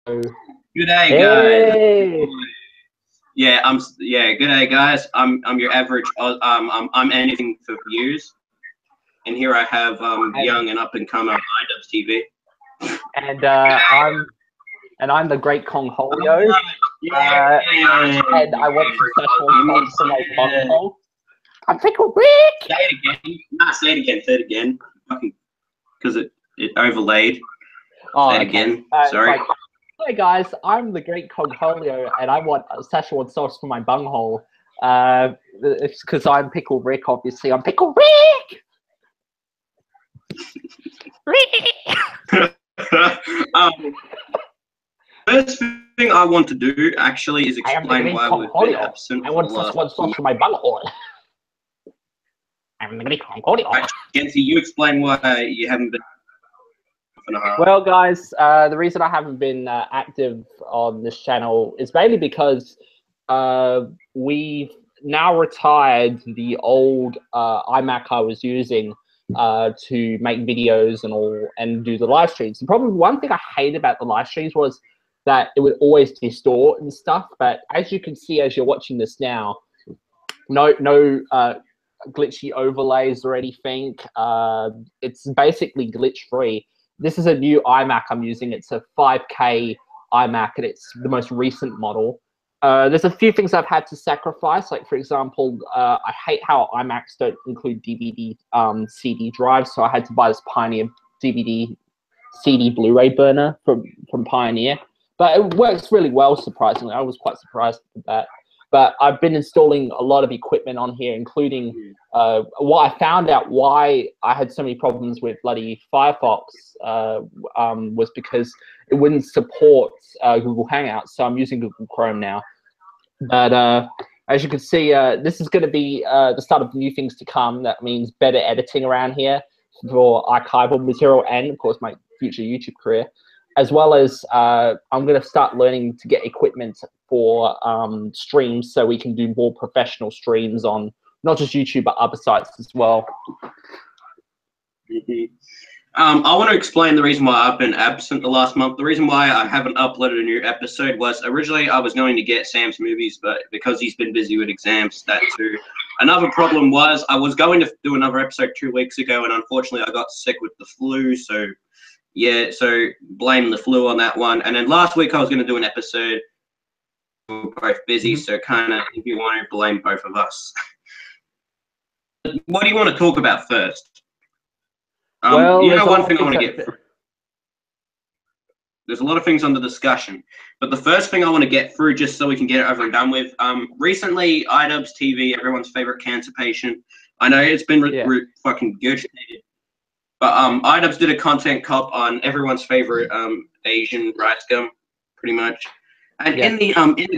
Good day, guys. Hey. Good day, guys. I'm your average. I'm anything for views, and here I have young and up and coming iDubbbz TV. And I'm the great Kong Holio. And I want some special songs for my bunghole. I'm Pickle Rick. Say it again. Nah, say it again. Say it again. Because it overlaid. Oh, say it again. Sorry. Hey guys, I'm the great Cogholio, and I want Szechuan sauce for my bunghole. It's because I'm Pickle Rick, obviously. I'm Pickle Rick! First thing I want to do, actually, is explain why we've been absent. I want Szechuan sauce for my bunghole. I'm the great Cogholio. Genty, you explain why you haven't been. Well, guys, the reason I haven't been active on this channel is mainly because we've now retired the old iMac I was using to make videos and do the live streams. And probably one thing I hated about the live streams was that it would always distort and stuff. But as you can see, as you're watching this now, no glitchy overlays or anything. It's basically glitch free. This is a new iMac I'm using. It's a 5K iMac, and it's the most recent model. There's a few things I've had to sacrifice. Like, for example, I hate how iMacs don't include DVD CD drives, so I had to buy this Pioneer DVD CD Blu-ray burner from Pioneer. But it works really well, surprisingly. I was quite surprised with that. But I've been installing a lot of equipment on here, including what I found out why I had so many problems with bloody Firefox was because it wouldn't support Google Hangouts. So I'm using Google Chrome now. But as you can see, this is going to be the start of new things to come. That means better editing around here for archival material and, of course, my future YouTube career. As well as I'm going to start learning to get equipment for streams so we can do more professional streams on not just YouTube, but other sites as well. I want to explain the reason why I've been absent the last month. The reason why I haven't uploaded a new episode was originally I was going to get Sam's movies, but because he's been busy with exams, that too. Another problem was I was going to do another episode 2 weeks ago, and unfortunately I got sick with the flu, so yeah, so blame the flu on that one. And then last week I was going to do an episode. We were both busy, so kind of, if you want to blame both of us. What do you want to talk about first? Well, you know, one thing I want to get through. There's a lot of things under discussion, but the first thing I want to get through, just so we can get it over and done with. Recently, iDubbbz TV, everyone's favorite cancer patient. I know it's been fucking regurgitated. But iDubbbz did a content cop on everyone's favorite Asian rice gum, pretty much. And in the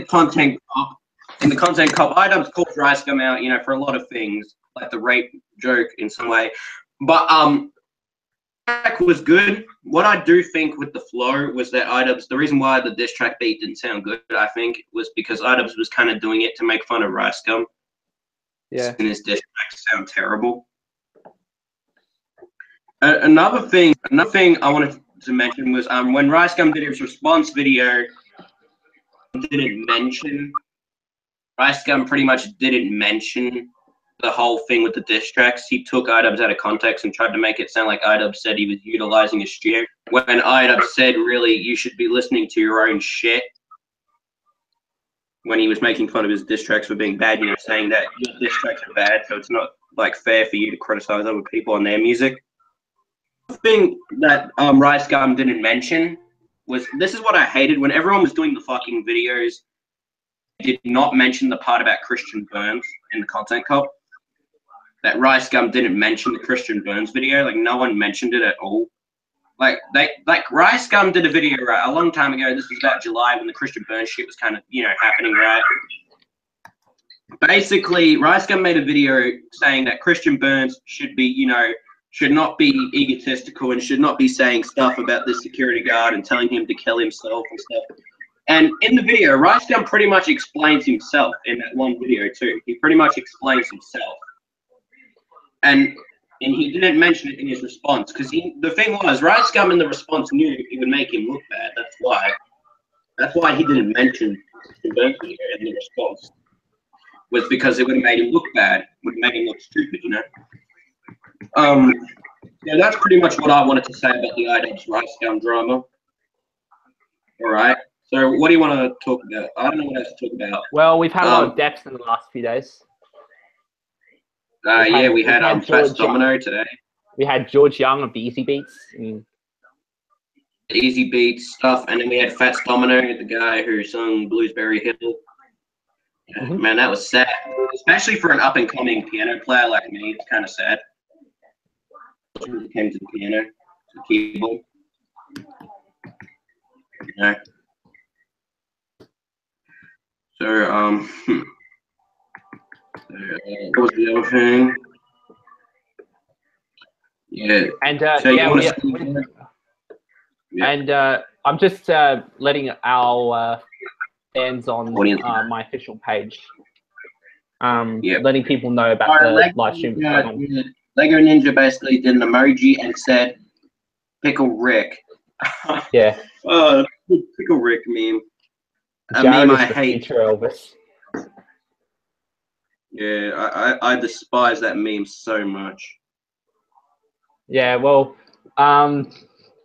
content cop, iDubbbz called rice gum out, you know, for a lot of things, like the rape joke in some way. But track was good. What I do think with the flow was that iDubbbz, the reason why the diss track beat didn't sound good, I think, was because iDubbbz was kind of doing it to make fun of rice gum. Yeah. And his diss tracks sound terrible. Another thing I wanted to mention was when Rice Gum did his response video, Rice Gum pretty much didn't mention the whole thing with the diss tracks. He took iDubbbz out of context and tried to make it sound like iDubbbz said he was utilizing his studio, when iDubbbz said, really, you should be listening to your own shit. When he was making fun of his diss tracks for being bad, you know, saying that your diss tracks are bad, so it's not like fair for you to criticize other people on their music. Thing that Rice Gum didn't mention was, this is what I hated when everyone was doing the fucking videos, did not mention the part about Christian Burns in the content cop. That Rice Gum didn't mention the Christian Burns video, like no one mentioned it at all. Like Rice Gum did a video a long time ago. This was about July when the Christian Burns shit was kind of, you know, happening, right? Basically, Rice Gum made a video saying that Christian Burns should be, you know, should not be egotistical and should not be saying stuff about this security guard and telling him to kill himself and stuff. And in the video, Rice Gum pretty much explains himself in that one video too. He pretty much explains himself. And he didn't mention it in his response because the thing was, Rice Gum in the response knew it would make him look bad. That's why. That's why he didn't mention diversity in the response. Was because it would have made him look bad, would have made him look stupid, you know. Yeah, that's pretty much what I wanted to say about the IDubbbz Rice Down drama. All right. So, what do you want to talk about? I don't know what else to talk about. Well, we've had a lot of deaths in the last few days. We had Fats Domino today. We had George Young of the Easy Beats. And the Easy Beats stuff, and then we had Fats Domino, the guy who sung Bluesberry Hill. Man, that was sad, especially for an up-and-coming piano player like me. It's kind of sad. When it came to the piano, the keyboard. You know. So, what was the other thing? Yeah. And I'm just letting our fans on my official page, letting people know about the live stream. Lego Ninja basically did an emoji and said, "Pickle Rick." Yeah. Pickle Rick meme. A meme I hate. Elvis. Yeah, I despise that meme so much. Yeah, well,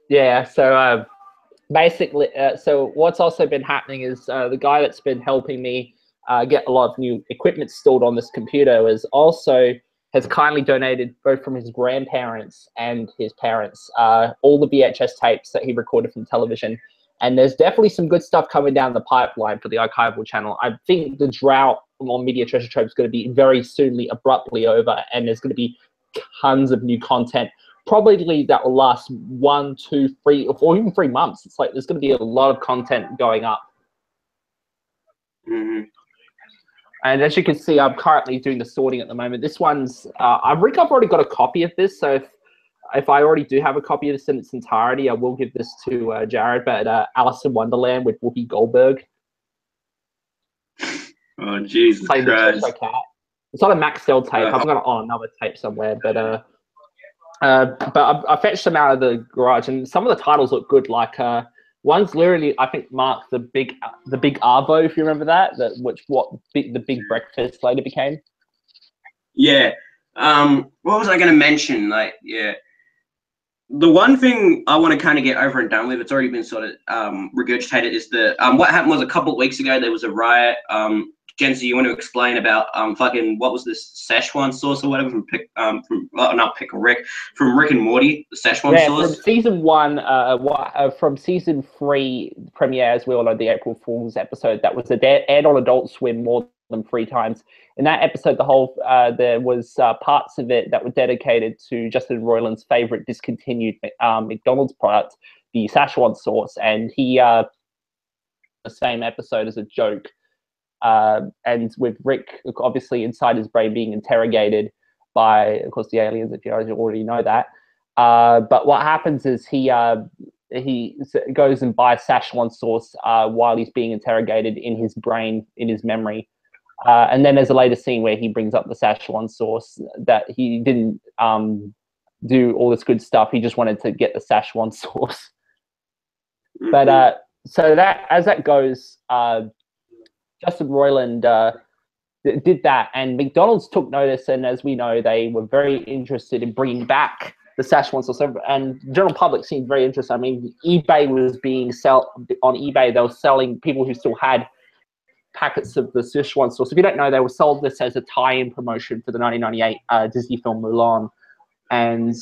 yeah, so basically, so what's also been happening is the guy that's been helping me get a lot of new equipment stored on this computer has kindly donated, both from his grandparents and his parents, all the VHS tapes that he recorded from television. And there's definitely some good stuff coming down the pipeline for the archival channel. I think the drought on Media Treasure Trove is going to be very soonly abruptly over, and there's going to be tons of new content. Probably that will last 1, 2, 3, or even 3 months. It's like there's going to be a lot of content going up. Mm-hmm. And as you can see, I'm currently doing the sorting at the moment. This one's, I think I've already got a copy of this. So if I already do have a copy of this in its entirety, I will give this to Jared. But Alice in Wonderland with Whoopi Goldberg. Oh, Jesus Christ. It's not a Maxell tape. I've got it on another tape somewhere. But I fetched them out of the garage, and some of the titles look good. Like one's literally, I think, Mark the Big Arvo, if you remember that. The Big Breakfast later became. Yeah. What was I going to mention? Like, yeah. The one thing I want to kind of get over and done with, it's already been sort of regurgitated, is the what happened was a couple of weeks ago there was a riot. Jensi, you want to explain about fucking what was this Szechuan sauce or whatever from Rick and Morty, the Szechuan sauce? From season 1, from season 3 premiere, as we all know, the April Fool's episode that was aired on Adult Swim more than 3 times. In that episode, there was parts of it that were dedicated to Justin Roiland's favorite discontinued McDonald's product, the Szechuan sauce, and he the same episode as a joke. And with Rick, obviously, inside his brain being interrogated by, of course, the aliens, if you already know that. But what happens is he goes and buys Szechuan sauce while he's being interrogated in his brain, in his memory. And then there's a later scene where he brings up the Szechuan sauce, that he didn't do all this good stuff. He just wanted to get the Szechuan sauce. Mm-hmm. But so that, as that goes, Justin Roiland did that, and McDonald's took notice, and as we know, they were very interested in bringing back the Szechuan sauce, and the general public seemed very interested. I mean, eBay was being on eBay, they were selling, people who still had packets of the Szechuan sauce. If you don't know, they were sold this as a tie-in promotion for the 1998 Disney film Mulan, and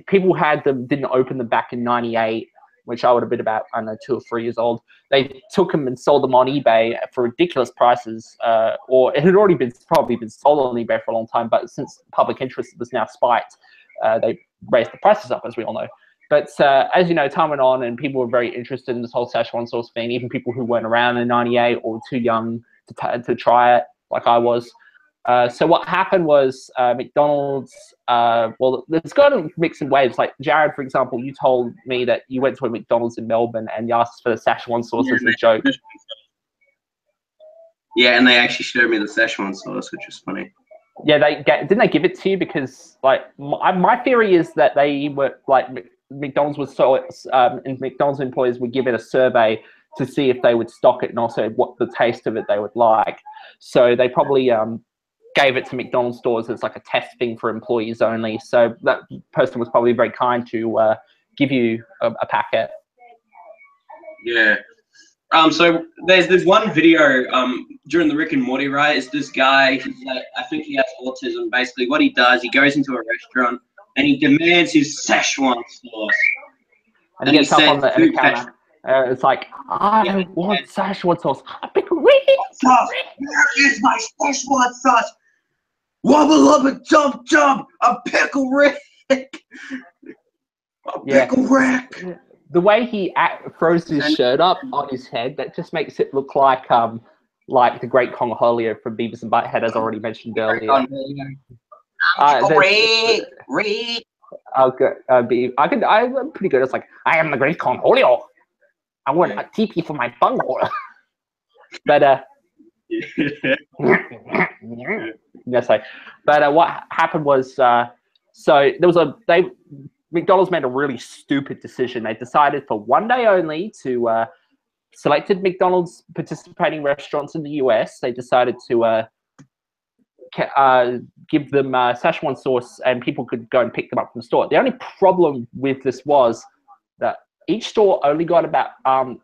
people had them, didn't open them back in '98, which I would have been about, I don't know, 2 or 3 years old. They took them and sold them on eBay for ridiculous prices, or it had already probably been sold on eBay for a long time, but since public interest was now spiked, they raised the prices up, as we all know. But as you know, time went on, and people were very interested in this whole Szechuan sauce thing, even people who weren't around in '98 or too young to try it, like I was. So what happened was McDonald's, well, it's got to mix in waves. Like, Jared, for example, you told me that you went to a McDonald's in Melbourne and you asked for the Szechuan sauce as a joke. Yeah, and they actually showed me the Szechuan sauce, which is funny. Yeah, didn't they give it to you? Because, like, my theory is that they were, like, McDonald's was and McDonald's employees were given a survey to see if they would stock it and also what the taste of it they would like. So they probably gave it to McDonald's stores as like a test thing for employees only. So that person was probably very kind to give you a packet. Yeah. So there's this one video during the Rick and Morty Riot. It's this guy. He's like, I think he has autism. Basically, what he does, he goes into a restaurant and he demands his Szechuan sauce. And he gets up on the counter. It's like, I want Szechuan sauce. A pickle Rick. Where is my Szechuan sauce? Wubba lubba jump jump. A pickle Rick. A pickle Rick. The way he throws his shirt up on his head, that just makes it look like the Great Kong Holio from Beavis and Butthead, as already mentioned earlier. Rick. I'm pretty good. It's like, I am the Great Kong Holio. I want a TP for my bunghole. But what happened was, so there was McDonald's made a really stupid decision. They decided for one day only to selected McDonald's participating restaurants in the US. They decided to give them Szechuan sauce, and people could go and pick them up from the store. The only problem with this was that each store only got about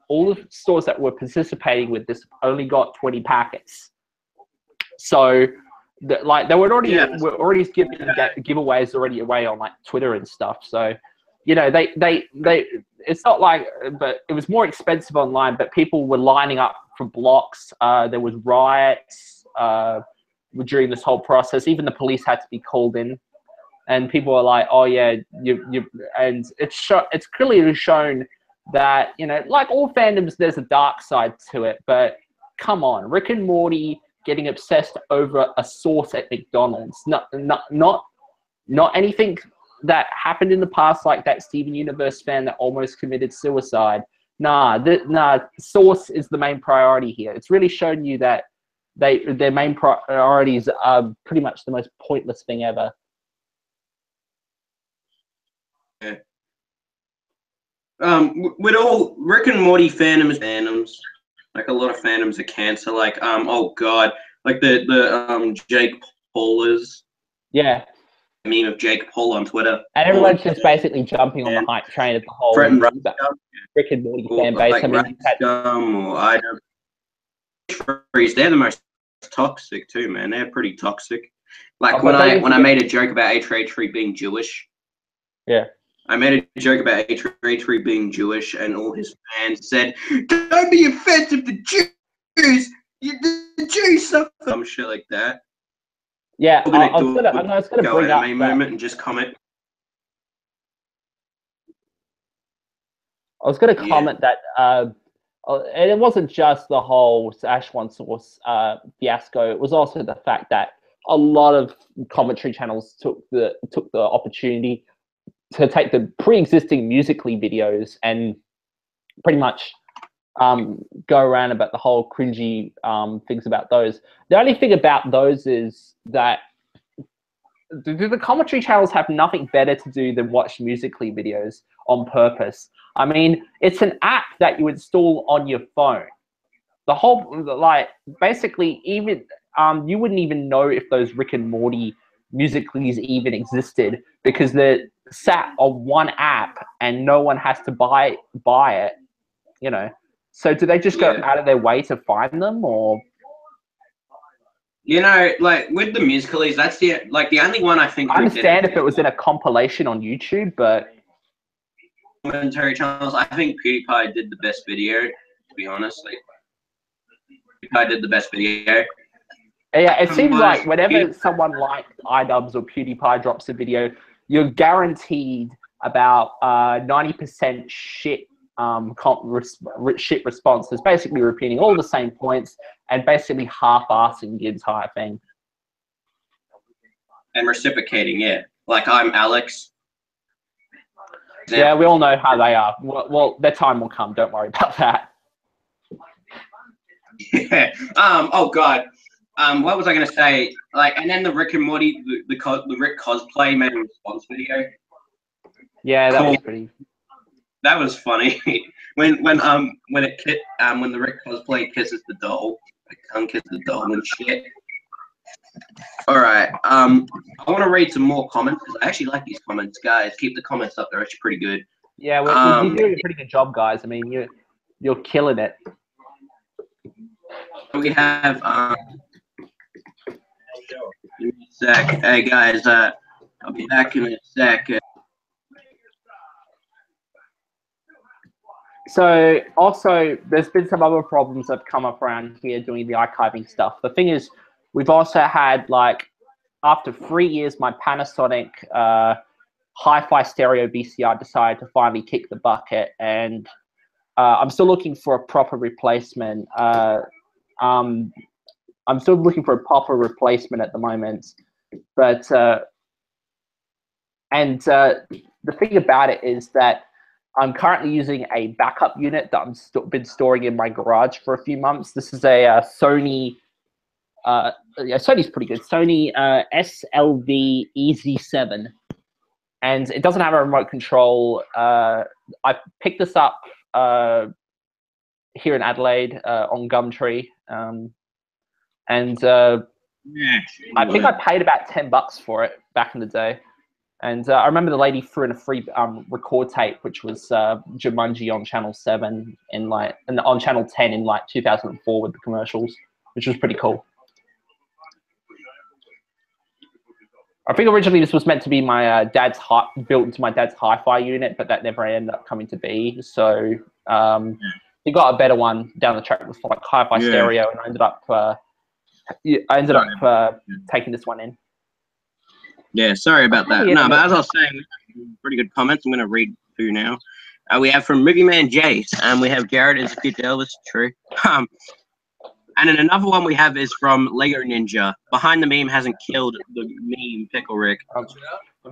all the stores that were participating with this only got 20 packets. So they were already giving giveaways already away on like Twitter and stuff. So they it's not like, but it was more expensive online. But people were lining up for blocks. There was riots during this whole process. Even the police had to be called in, and people were like, "Oh yeah, you." And it's clearly shown that like all fandoms, there's a dark side to it. But come on, Rick and Morty getting obsessed over a sauce at McDonald's. Not anything that happened in the past, like that Steven Universe fan that almost committed suicide. Sauce is the main priority here. It's really shown you that their main priorities are pretty much the most pointless thing ever. Yeah. With all Rick and Morty fandoms, like a lot of fandoms are cancer. Like oh god, like the Jake Paulers. Yeah. Meme of Jake Paul on Twitter. And everyone's just basically jumping on the hype train of the whole Rick and Morty fan base. Like, I mean, they're the most toxic too, man. They're pretty toxic. Like when I made a joke about H3 being Jewish. Yeah. I made a joke about H3 being Jewish, and all his fans said, "Don't be offensive to Jews. The Jews suffer." Some shit like that. Yeah, I was gonna bring up that moment and just comment. I was gonna comment that, and it wasn't just the whole Szechuan sauce fiasco. It was also the fact that a lot of commentary channels took the opportunity to take the pre-existing Musical.ly videos and pretty much go around about the whole cringy things about those. The only thing about those is that the commentary channels have nothing better to do than watch Musical.ly videos on purpose. I mean, it's an app that you install on your phone. The whole, like, basically, even you wouldn't even know if those Rick and Morty Musical.lys even existed, because they're sat on one app and no one has to buy it, So do they just go out of their way to find them, or? Like with the Musical.lys, that's the only one I think. I understand if it was in a compilation on YouTube, but commentary channels, I think PewDiePie did the best video. To be honest, PewDiePie did the best video. Yeah, it seems like whenever someone like iDubbbz or PewDiePie drops a video, you're guaranteed about 90% shit responses, basically repeating all the same points and basically half-assing the entire thing. And reciprocating, yeah. Like, I'm Alex. Yeah, we all know how they are. Well, their time will come. Don't worry about that. Yeah. Oh god. What was I gonna say? Like, and then the Rick and Morty, the Rick cosplay made a response video. Yeah, that was pretty. That was funny. when the Rick cosplay kisses the doll, the tongue kisses the doll and shit. All right. I want to read some more comments because I actually like these comments, guys. Keep the comments up; they're actually pretty good. Yeah, you're doing a pretty good job, guys. I mean, you're killing it. We have. Give me a sec. Hey guys, I'll be back in a sec. So also, there's been some other problems that have come up around here doing the archiving stuff. The thing is, we've also had, like, after 3 years, my Panasonic hi-fi stereo VCR decided to finally kick the bucket, and I'm still looking for a proper replacement. I'm still looking for a proper replacement at the moment, but the thing about it is that I'm currently using a backup unit that I've been storing in my garage for a few months. This is a Sony. Sony's pretty good. Sony SLV EZ7, and it doesn't have a remote control. I picked this up here in Adelaide on Gumtree, and I think I paid about $10 for it back in the day. And I remember the lady threw in a free record tape, which was Jumanji on Channel 7 and on Channel 10 in 2004 with the commercials, which was pretty cool. I think originally this was meant to be my built into my dad's hi-fi unit, but that never ended up coming to be. So he got a better one down the track with like hi-fi stereo, and I ended up taking this one in. Yeah, sorry about that. No, but as I was saying, pretty good comments. I'm going to read through now. We have from Movie Man Jace, and we have Jared is a good Elvis, true. And then another one we have is from Lego Ninja. Behind the meme hasn't killed the meme Pickle Rick. I'm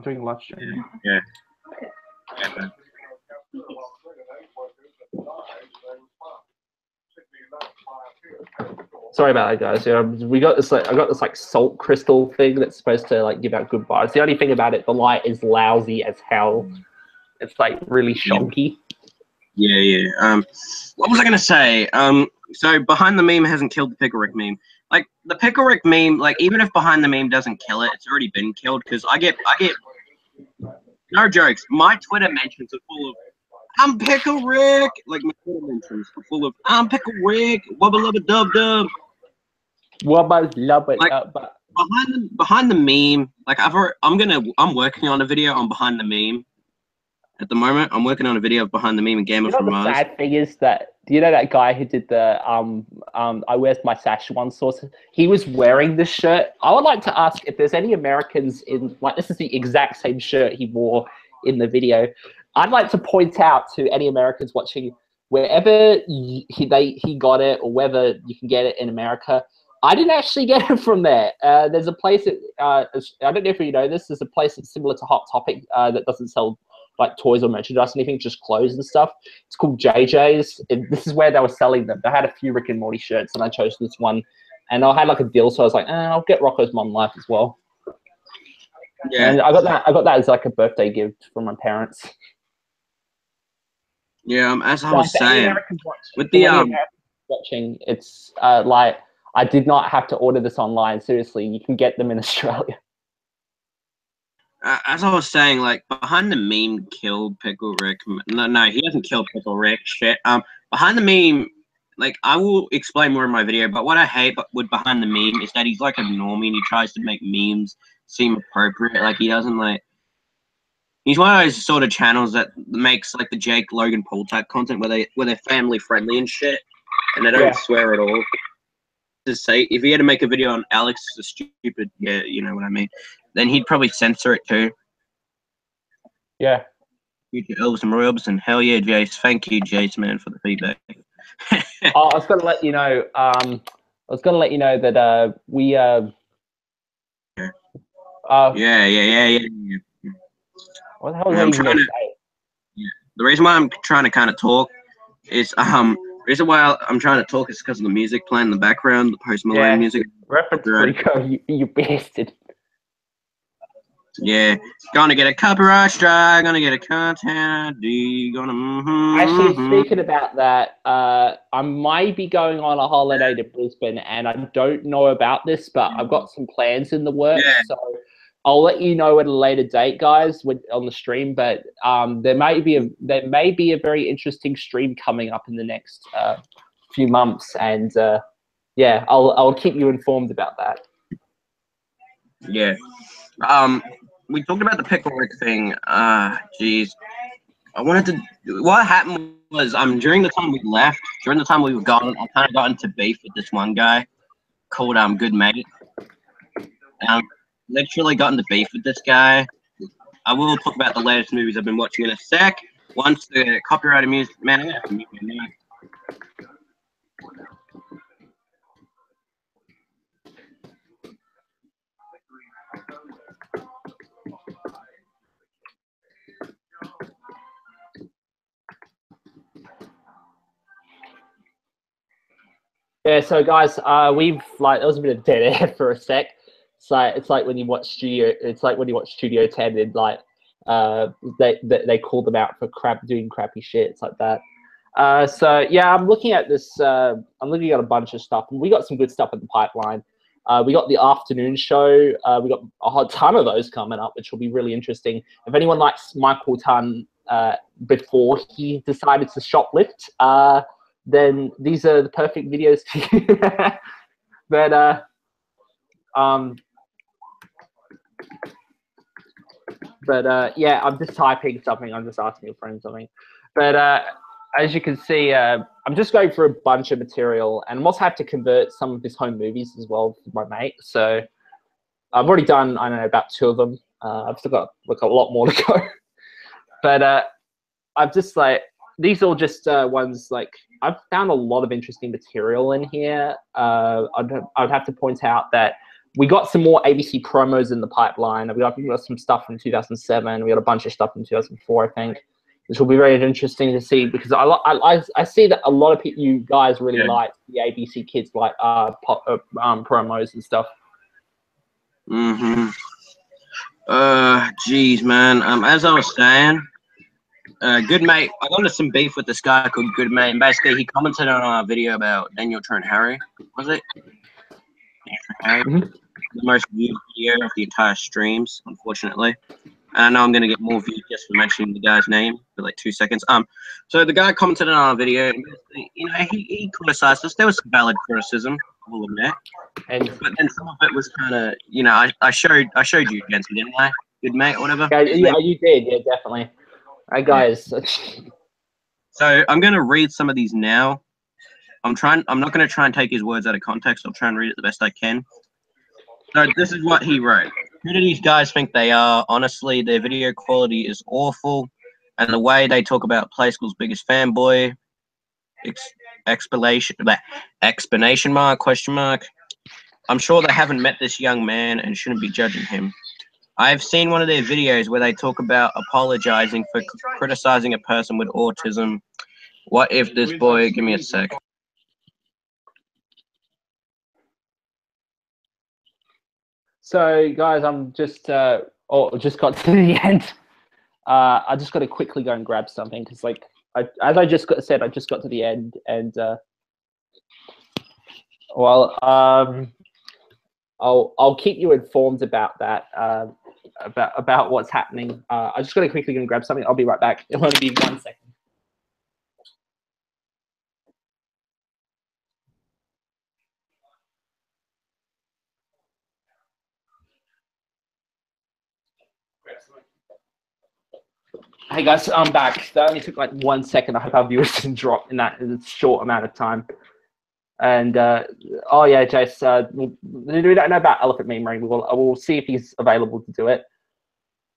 doing lunch. Yeah. Sorry about that, guys. We got this. I got this salt crystal thing that's supposed to give out good vibes. The only thing about it, the light is lousy as hell. It's really shonky. Yeah. What was I gonna say? So behind the meme hasn't killed the Pickle Rick meme. Like the Pickle Rick meme, even if behind the meme doesn't kill it, it's already been killed because I get no jokes. My Twitter mentions are full of I'm Pickle Rick. Like my Twitter mentions are full of I'm Pickle Rick. Wubba lubba dub dub. Wubba lubba dub. Behind the meme, I'm working on a video on behind the meme. At the moment, I'm working on a video of behind the meme and Gamer from Mars. The sad thing is that, do you know that guy who did the I wears my sash one source? He was wearing this shirt. I would like to ask if there's any Americans in this is the exact same shirt he wore in the video. I'd like to point out to any Americans watching, wherever he got it or whether you can get it in America. I didn't actually get it from there. There's a place that I don't know if you know this. There's a place that's similar to Hot Topic that doesn't sell toys or merchandise, anything, just clothes and stuff. It's called JJ's. This is where they were selling them. They had a few Rick and Morty shirts, and I chose this one. And I had a deal, so I was like, I'll get Rocco's Modern Life as well. Yeah, and I got that as a birthday gift from my parents. Yeah, as I was saying, with watching, it's I did not have to order this online. Seriously, you can get them in Australia. As I was saying, behind the meme killed Pickle Rick. No, he hasn't killed Pickle Rick. Shit. Behind the meme, I will explain more in my video. But what I hate with behind the meme is that he's like a normie and he tries to make memes seem appropriate. He doesn't He's one of those sort of channels that makes the Jake Logan Paul type content where they're family friendly and shit, and they don't swear at all. To say, if he had to make a video on Alex is a stupid, you know what I mean, then he'd probably censor it too. Yeah. Future Elvis and Roy Orbison. Hell yeah, Jace. Thank you, Jace, man, for the feedback. I was going to let you know. That we. Yeah. What the hell are you going to say? Yeah. The reason why I'm trying to kind of talk is the reason why I'm trying to talk is because of the music playing in the background, the Post Malone music. Reference Rico, you bastard. Yeah, gonna get a copyright strike, gonna get a content ID, Actually, speaking about that, I might be going on a holiday to Brisbane, and I don't know about this, but I've got some plans in the works, so I'll let you know at a later date, guys, on the stream. But there may be a very interesting stream coming up in the next few months, and yeah, I'll keep you informed about that. Yeah. We talked about the picklewick thing. Geez. I wanted to. What happened was, during the time we left, during the time we were gone, I kind of got into beef with this one guy called Good Mate. Literally got into beef with this guy. I will talk about the latest movies I've been watching in a sec. Once the copyrighted music, man, I have to mute my mic. Yeah, so guys, we've there was a bit of dead air for a sec. So it's like when you watch Studio 10 and they call them out for doing crappy shit. It's like that. So yeah, I'm looking at this. I'm looking at a bunch of stuff, and we got some good stuff in the pipeline. We got the afternoon show. We got a whole ton of those coming up, which will be really interesting. If anyone likes Michael Tan before he decided to shoplift, then these are the perfect videos to but yeah, I'm just typing something. I'm just asking a friend something. But as you can see, I'm just going through a bunch of material, and I'm also have to convert some of his home movies as well for my mate. So I've already done, I don't know, about 2 of them. I've still got a lot more to go. But I've just these are just ones I've found a lot of interesting material in here. I'd have to point out that we got some more ABC promos in the pipeline. We got some stuff from 2007. We got a bunch of stuff from 2004, I think, which will be very interesting to see, because I see that a lot of people, you guys really like the ABC Kids promos and stuff. Geez, man. As I was saying, Good Mate, I got into some beef with this guy called Good Mate, and basically he commented on our video about Daniel Trent Harry, was it? Harry, the most viewed video of the entire streams, unfortunately. And I know I'm gonna get more views just for mentioning the guy's name for like 2 seconds. So the guy commented on our video, and you know, he criticized us. There was some valid criticism, I will admit. But then some of it was kind of, you know, I showed you against it, didn't I? Good Mate, or whatever. Yeah, you did. Yeah, definitely. Hi guys. So I'm gonna read some of these now. I'm not gonna try and take his words out of context. I'll try and read it the best I can. So this is what he wrote. Who do these guys think they are? Honestly, their video quality is awful, and the way they talk about Play School's biggest fanboy, explanation mark, question mark. I'm sure they haven't met this young man and shouldn't be judging him. I've seen one of their videos where they talk about apologizing for criticizing a person with autism. What if this boy... Give me a sec. So, guys, I'm just... just got to the end. I just got to quickly go and grab something, because, as I just said, I just got to the end, and... I'll keep you informed about that, about what's happening. I just got to quickly go and grab something. I'll be right back. It'll only be 1 second. Hey guys, I'm back. That only took 1 second. I hope our viewers didn't drop in that short amount of time. And oh yeah, Jace, we don't know about Elephant Memory. We'll see if he's available to do it.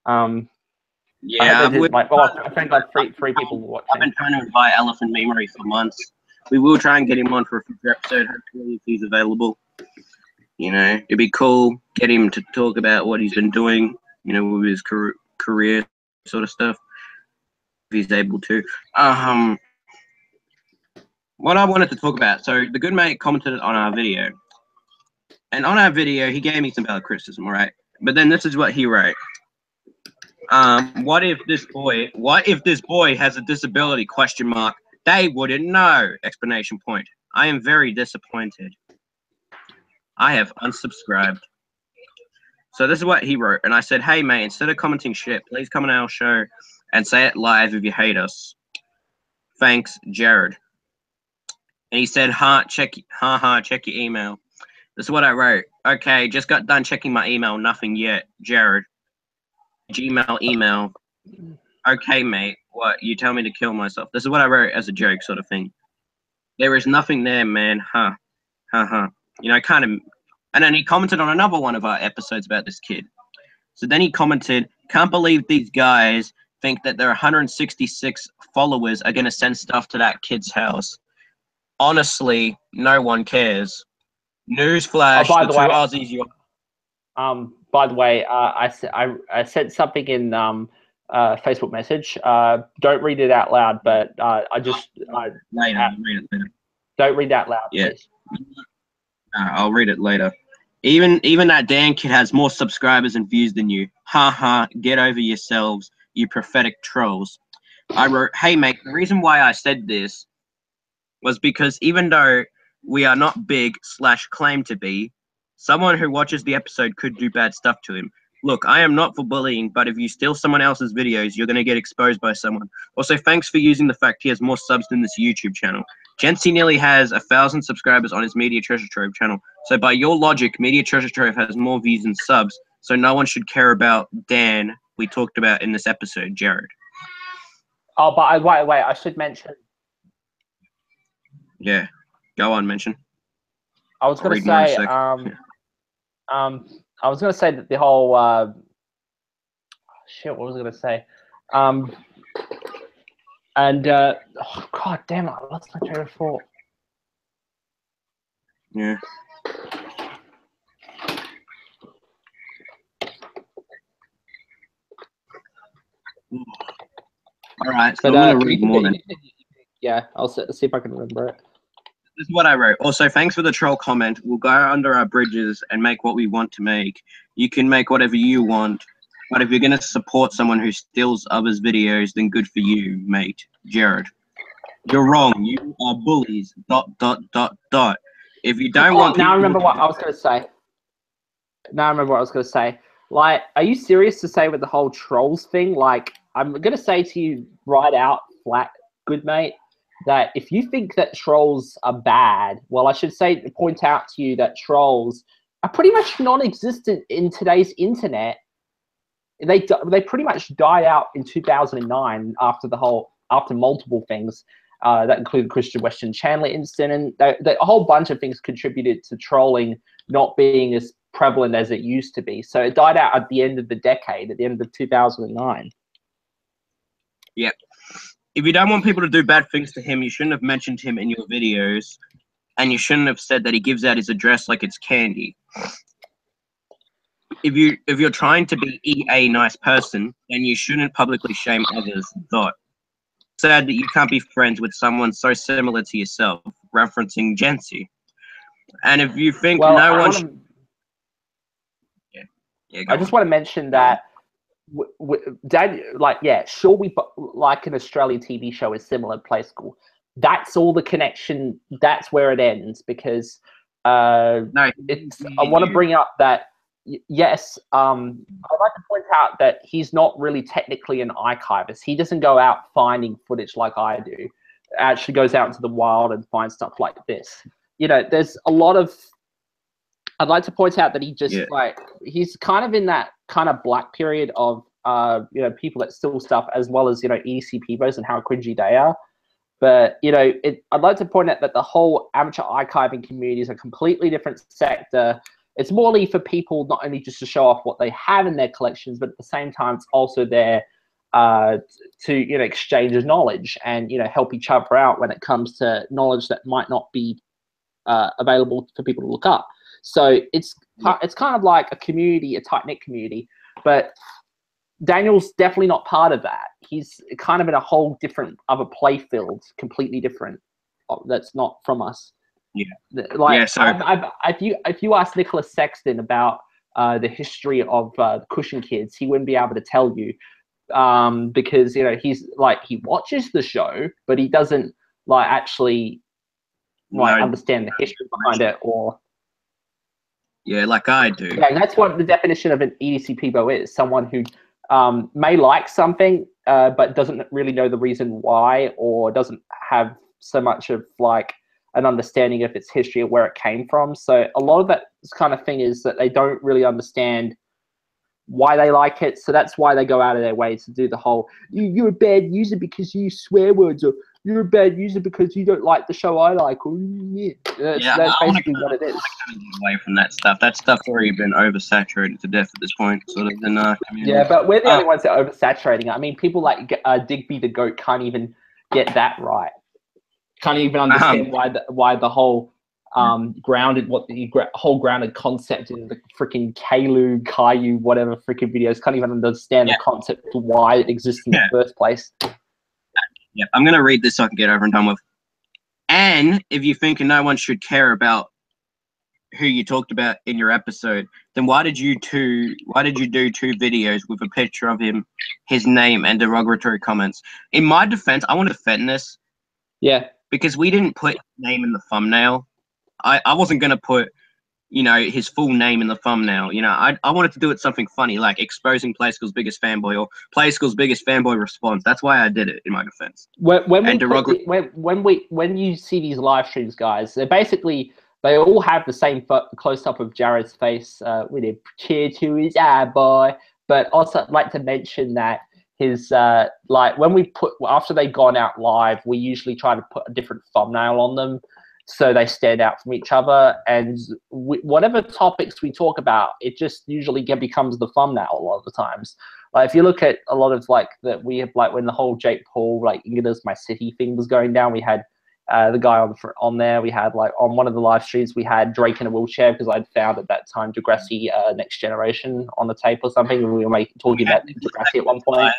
Yeah, I think three people watching. I've been trying to invite Elephant Memory for months. We will try and get him on for a future episode, hopefully, if he's available. You know, it'd be cool, get him to talk about what he's been doing, you know, with his career sort of stuff, if he's able to. What I wanted to talk about, so the good mate commented on our video, and on our video, he gave me some valid criticism, all right? But then this is what he wrote. What if this boy has a disability? Question mark. They wouldn't know! Explanation point. I am very disappointed. I have unsubscribed. So this is what he wrote, and I said, hey mate, instead of commenting shit, please come on our show and say it live if you hate us. Thanks, Jared. And he said, check your email. This is what I wrote. Okay, just got done checking my email, nothing yet. Jared. Gmail email. Okay, mate, what? You tell me to kill myself. This is what I wrote as a joke sort of thing. There is nothing there, man. You know, kind of. And then he commented on another one of our episodes about this kid. So then he commented, can't believe these guys think that their 166 followers are going to send stuff to that kid's house. Honestly, no one cares. Newsflash, by the way, Aussies you by the way, I sent something in Facebook message. Don't read it out loud, but later. Don't read that loud, yeah. please. I'll read it later. Even that Dan kid has more subscribers and views than you. Get over yourselves, you prophetic trolls. I wrote, hey mate, the reason why I said this was because even though we are not big / claim to be, someone who watches the episode could do bad stuff to him. Look, I am not for bullying, but if you steal someone else's videos, you're going to get exposed by someone. Also, thanks for using the fact he has more subs than this YouTube channel. Jency nearly has 1,000 subscribers on his Media Treasure Trove channel. So by your logic, Media Treasure Trove has more views than subs, so no one should care about Dan we talked about in this episode, Jared. Oh, but wait, I should mention. Yeah, go on, mention. I was going to say, I was going to say that the whole, shit, what was I going to say? Oh, God damn it, I lost my train of thought. Yeah. All right, so I'm going to read more then. Yeah, I'll see if I can remember it. This is what I wrote. Also, thanks for the troll comment. We'll go under our bridges and make what we want to make. You can make whatever you want, but if you're going to support someone who steals others' videos, then good for you, mate. Jared. You're wrong. You are bullies. ... If you don't want people... Now I remember what I was going to say. Like, are you serious to say with the whole trolls thing? Like, I'm going to say to you right out, flat, good mate, that if you think that trolls are bad, well, I should point out to you that trolls are pretty much non-existent in today's internet. They pretty much died out in 2009 after multiple things. That included the Christian Western Chandler incident, and a whole bunch of things contributed to trolling not being as prevalent as it used to be. So it died out at the end of the decade, at the end of 2009. Yeah. If you don't want people to do bad things to him, you shouldn't have mentioned him in your videos, and you shouldn't have said that he gives out his address like it's candy. If you're trying to be a nice person, then you shouldn't publicly shame others. Sad that you can't be friends with someone so similar to yourself, referencing Jency. And if you think I just want to mention that Dad, sure, we like an Australian TV show is similar Play School. That's all the connection. That's where it ends, because I want to bring up that yes, I'd like to point out that he's not really technically an archivist. He doesn't go out finding footage like I do. It actually goes out into the wild and finds stuff like this. You know, there's a lot of. I'd like to point out that he's kind of in that kind of black period of people that steal stuff, as well as EDC peoples and how cringy they are. But I'd like to point out that the whole amateur archiving community is a completely different sector. It's morely for people not only just to show off what they have in their collections, but at the same time, it's also there to exchange knowledge and help each other out when it comes to knowledge that might not be available for people to look up. So it's kind of like a community, a tight-knit community, but Daniel's definitely not part of that. He's kind of in a whole different other play field, completely different. That's not from us. Yeah. If you ask Nicholas Sexton about the history of the Cushion Kids, he wouldn't be able to tell you, because, you know, he's like, he watches the show, but he doesn't like actually like understand the history behind it, or like I do. Yeah, that's what the definition of an EDC Peebo is: someone who may like something, but doesn't really know the reason why, or doesn't have so much of like an understanding of its history or where it came from. So a lot of that kind of thing is that they don't really understand why they like it. So that's why they go out of their way to do the whole, you're a bad user because you use swear words, or you're a bad user because you don't like the show I like. Or, that's basically what it is. I want to get away from that stuff. That stuff's already been oversaturated to death at this point, sort of, in our community. Yeah, but we're the only ones that are oversaturating. I mean, people like Digby the Goat can't even get that right. Can't even understand why the whole grounded, what the whole grounded concept in the freaking Caillou, whatever freaking videos, can't even understand the concept of why it exists in the first place. Yeah, I'm going to read this so I can get over and done with. And if you think no one should care about who you talked about in your episode, then why did you do 2 videos with a picture of him, his name, and derogatory comments? In my defense, I want to defend this. Yeah. Because we didn't put his name in the thumbnail. I wasn't going to put, you know, his full name in the thumbnail. You know, I wanted to do it something funny, like exposing Play School's biggest fanboy, or Play School's biggest fanboy response. That's why I did it, in my defense. When you see these live streams, guys, they're basically, they all have the same close-up of Jared's face with a cheer to his eye, boy. But also, I'd like to mention that his like, when we put, after they've gone out live, we usually try to put a different thumbnail on them so they stand out from each other, and whatever topics we talk about, it just usually becomes the thumbnail a lot of the times. Like, if you look at a lot of like that, we have, like, when the whole Jake Paul, like, England's My City thing was going down, we had the guy on there. We had, like, on one of the live streams, we had Drake in a wheelchair, because I'd found at that time Degrassi Next Generation on the tape or something, and we were talking about Degrassi at one point.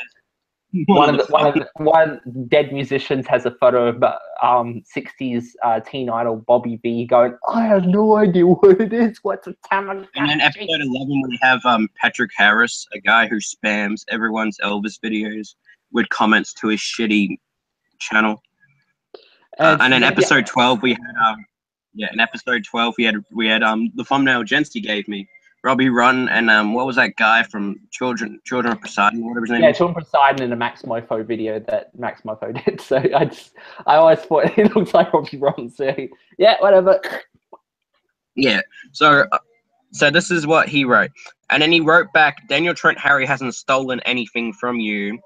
One dead musicians has a photo of 60s teen idol Bobby V going, I have no idea what it is. What's a talent? And then episode 11, we have Patrick Harris, a guy who spams everyone's Elvis videos with comments to his shitty channel. And in episode 12, we had in episode 12 we had the thumbnail Jency gave me, Robbie Run, and what was that guy from Children of Poseidon, whatever his name is? Yeah, Children of Poseidon, in a Max Mofo video that Max Mofo did. So I always thought it looks like Robbie Run. So yeah, whatever. Yeah. So this is what he wrote, and then he wrote back, Daniel Trent Harry hasn't stolen anything from you.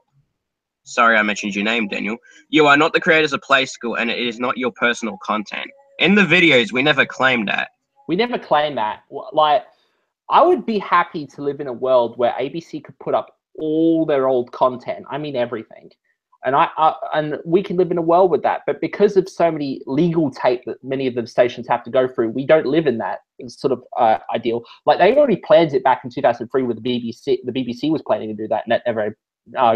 Sorry, I mentioned your name, Daniel. You are not the creators of Play School, and it is not your personal content. In the videos, we never claimed that. We never claimed that. Like, I would be happy to live in a world where ABC could put up all their old content. I mean, everything. And and we can live in a world with that. But because of so many legal tape that many of the stations have to go through, we don't live in that sort of ideal. Like, they already planned it back in 2003 with the BBC. The BBC was planning to do that, and that never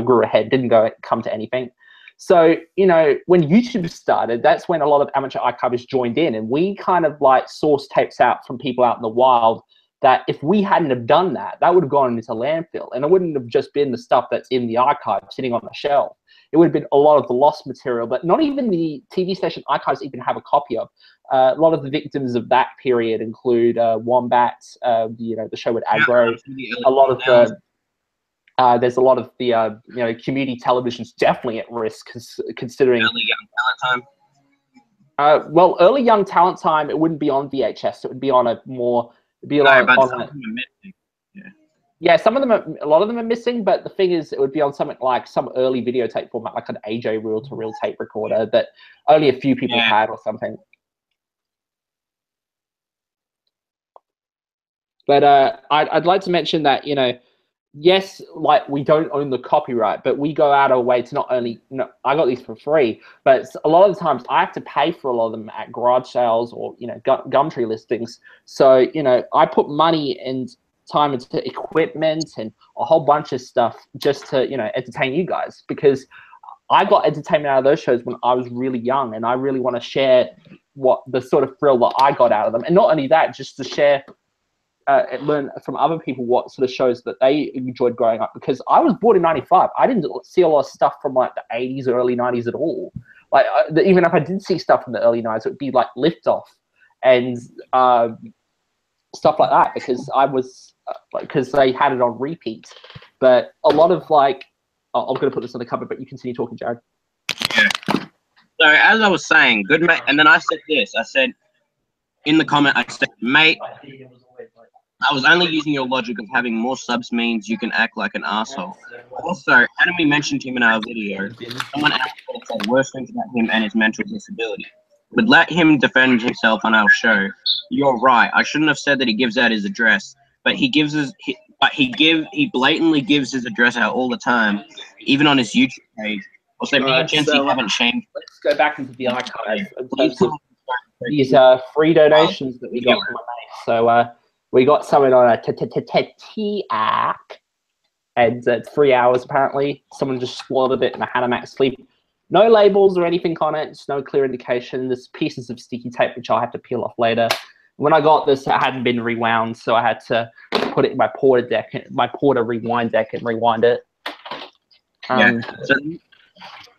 grew ahead, didn't come to anything. So, you know, when YouTube started, that's when a lot of amateur archivists joined in, and we kind of like source tapes out from people out in the wild that if we hadn't have done that, that would have gone into landfill, and it wouldn't have just been the stuff that's in the archive sitting on the shelf. It would have been a lot of the lost material that not even the TV station archives even have a copy of. A lot of the victims of that period include Wombat, the show with Aggro. A lot of the there's a lot of the community television's definitely at risk, considering early young talent time. Well, early young talent time, it wouldn't be on VHS. It would be on a more. Yeah, some of them a lot of them are missing, but the thing is, it would be on something like some early videotape format, like an AJ reel-to-reel tape recorder that only a few people had or something. But I'd like to mention that, yes, like, we don't own the copyright, but we go out our way to not only, I got these for free, but a lot of the times I have to pay for a lot of them at garage sales or, Gumtree listings. So, I put money and time into equipment and a whole bunch of stuff just to, entertain you guys, because I got entertainment out of those shows when I was really young, and I really want to share what the sort of thrill that I got out of them. And not only that, just to share learn from other people what sort of shows that they enjoyed growing up. Because I was born in '95, I didn't see a lot of stuff from like the '80s or early '90s at all. Like even if I did see stuff from the early '90s, it would be like Liftoff and stuff like that, because I was because they had it on repeat. But a lot of like, I'm going to put this on the cover, but you continue talking, Jared. Yeah. So as I was saying, good mate, and then I said this. I said in the comment, I said, mate, I was only using your logic of having more subs means you can act like an asshole. Also, hadn't we mentioned him in our video, someone else would have said worse things about him and his mental disability. But let him defend himself on our show. You're right. I shouldn't have said that he gives out his address, but he blatantly gives his address out all the time, even on his YouTube page. Also, me and Jency haven't changed. Let's go back into the archive in terms of these free donations that we got from my mate. So we got someone on a TAC, and it's 3 hours apparently. Someone just swallowed it and I had a max sleep. No labels or anything on it. Just no clear indication. There's pieces of sticky tape which I'll have to peel off later. When I got this, it hadn't been rewound, so I had to put it in my Porter deck, my Porter rewind deck, and rewind it. Yeah. So,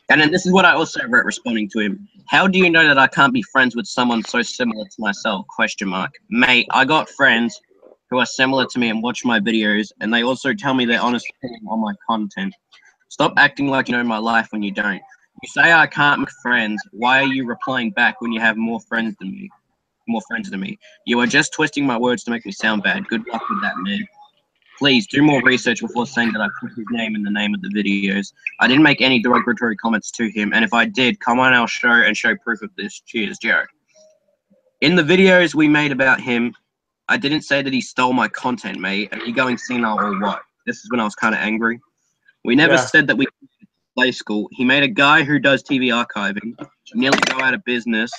and then this is what I also wrote responding to him. How do you know that I can't be friends with someone so similar to myself? ? Mate, I got friends who are similar to me and watch my videos, and they also tell me their honest opinion on my content. Stop acting like you know my life when you don't. You say I can't make friends. Why are you replying back when you have more friends than me? You are just twisting my words to make me sound bad. Good luck with that, man. Please do more research before saying that I put his name in the name of the videos. I didn't make any derogatory comments to him, and if I did, come on our show and show proof of this. Cheers, Jared. In the videos we made about him, I didn't say that he stole my content, mate. Are you going senile or what? This is when I was kind of angry. We never said that we play school. He made a guy who does TV archiving nearly go out of business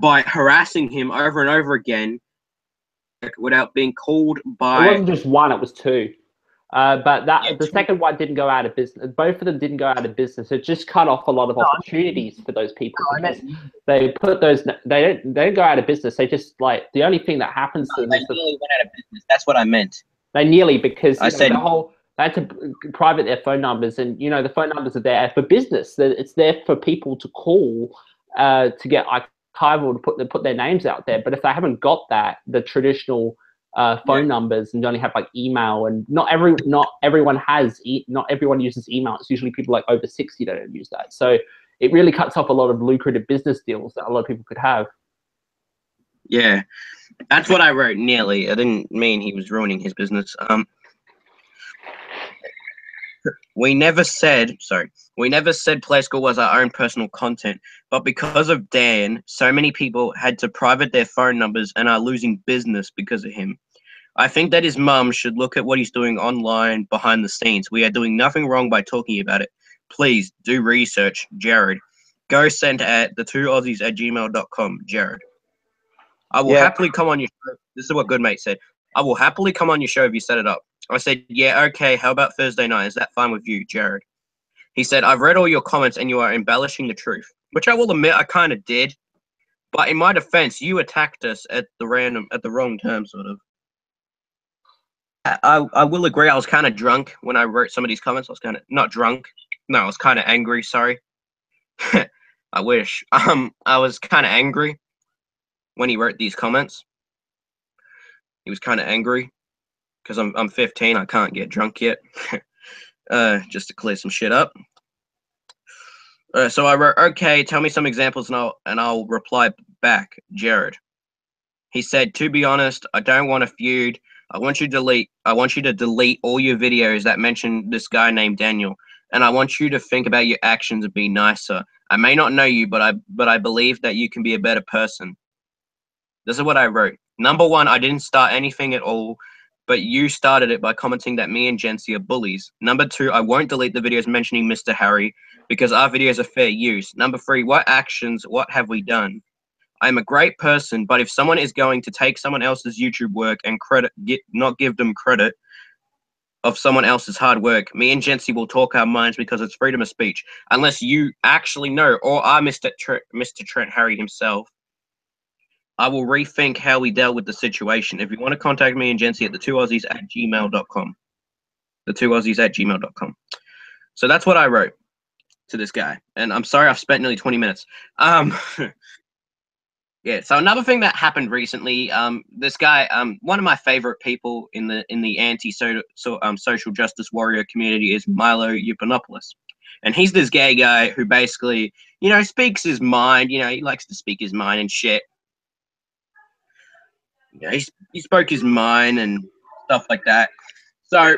by harassing him over and over again without being called by... It wasn't just one, it was two. But the second one didn't go out of business. Both of them didn't go out of business. It just cut off a lot of opportunities for those people. They put those... They don't go out of business. They just, like, the only thing that happens to them is... They nearly went out of business. That's what I meant. They nearly, because I said... They had to private their phone numbers, and you know the phone numbers are there for business. It's there for people to call to get archival, to put their names out there. But if they haven't got that, the traditional phone numbers, and you only have like email, and not everyone uses email. It's usually people like over 60 that don't use that. So it really cuts off a lot of lucrative business deals that a lot of people could have. Yeah, that's what I wrote. Nearly. I didn't mean he was ruining his business. We never said Play School was our own personal content, but because of Dan, so many people had to private their phone numbers and are losing business because of him. I think that his mum should look at what he's doing online behind the scenes. We are doing nothing wrong by talking about it. Please do research, Jared. Go send at the2aussies@gmail.com, Jared. I will happily come on your show. This is what Goodmate said. I will happily come on your show if you set it up. I said, yeah, okay, how about Thursday night? Is that fine with you, Jared? He said, I've read all your comments and you are embellishing the truth, which I will admit I kind of did. But in my defense, you attacked us at the wrong time, sort of. I will agree, I was kind of drunk when I wrote some of these comments. I was kind of, not drunk. No, I was kind of angry, sorry. I wish. I was kind of angry when he wrote these comments. He was kind of angry. Because I'm 15, I can't get drunk yet. Just to clear some shit up. So I wrote, okay, tell me some examples and I'll reply back, Jared. He said, to be honest, I don't want a feud. I want you to delete all your videos that mention this guy named Daniel. And I want you to think about your actions and be nicer. I may not know you, but I believe that you can be a better person. This is what I wrote. Number one, I didn't start anything at all. But you started it by commenting that me and Jency are bullies. Number two, I won't delete the videos mentioning Mr. Harry because our videos are fair use. Number three, what have we done? I'm a great person, but if someone is going to take someone else's YouTube work and not give them credit of someone else's hard work, me and Jency will talk our minds because it's freedom of speech. Unless you actually know or are Mr. Trent Harry himself. I will rethink how we dealt with the situation. If you want to contact me and Jency at the2aussies@gmail.com. The2aussies@gmail.com. So that's what I wrote to this guy. And I'm sorry I've spent nearly 20 minutes. Yeah, so another thing that happened recently, this guy, one of my favorite people in the social justice warrior community is Milo Yiannopoulos. And he's this gay guy who basically, speaks his mind. He likes to speak his mind and shit. He spoke his mind and stuff like that. So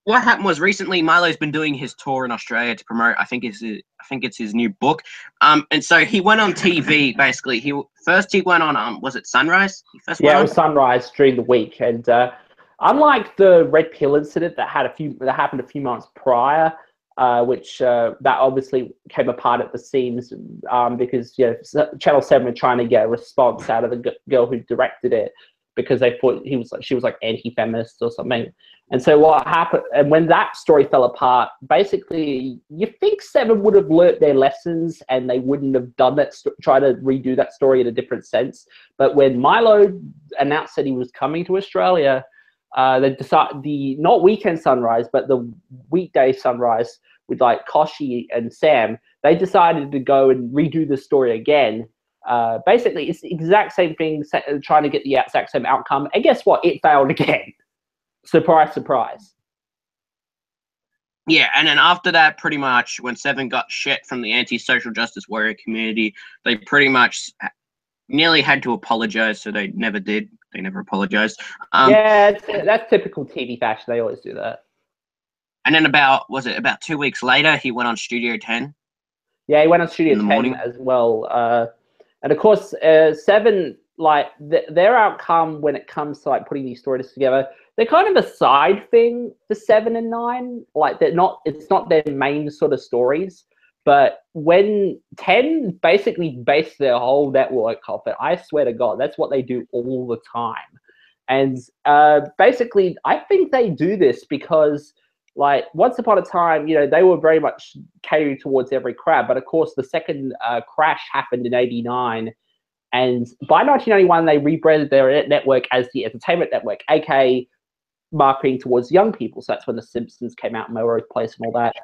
what happened was recently Milo's been doing his tour in Australia to promote, I think it's his new book. And so he went on TV basically. He went on was it Sunrise? It was Sunrise during the week. And unlike the Red Pill incident that happened a few months prior, which that obviously came apart at the seams because Channel 7 were trying to get a response out of the girl who directed it because they thought she was like anti-feminist or something. And so what happened, and when that story fell apart, basically you think 7 would have learnt their lessons and they wouldn't have done that, try to redo that story in a different sense. But when Milo announced that he was coming to Australia, they decided not weekend Sunrise, but the weekday Sunrise with like Koshi and Sam, they decided to go and redo the story again. Basically, it's the exact same thing, trying to get the exact same outcome. And guess what? It failed again. Surprise, surprise. Yeah, and then after that, pretty much, when 7 got shit from the anti-social justice warrior community, they pretty much nearly had to apologize, so they never did. They never apologized. Yeah, that's typical TV fashion. They always do that. And then about 2 weeks later, he went on Studio 10? Yeah, he went on Studio 10 as well. And of course, 7, like, their outcome when it comes to, like, putting these stories together, they're kind of a side thing for 7 and 9. Like, it's not their main sort of stories. But when 10 basically based their whole network off it, I swear to God, that's what they do all the time. And basically, I think they do this because, like, once upon a time, they were very much catering towards every crowd. But of course, the second crash happened in '89. And by 1991, they rebranded their network as the Entertainment Network, aka marketing towards young people. So that's when The Simpsons came out, Melrose Place and all that.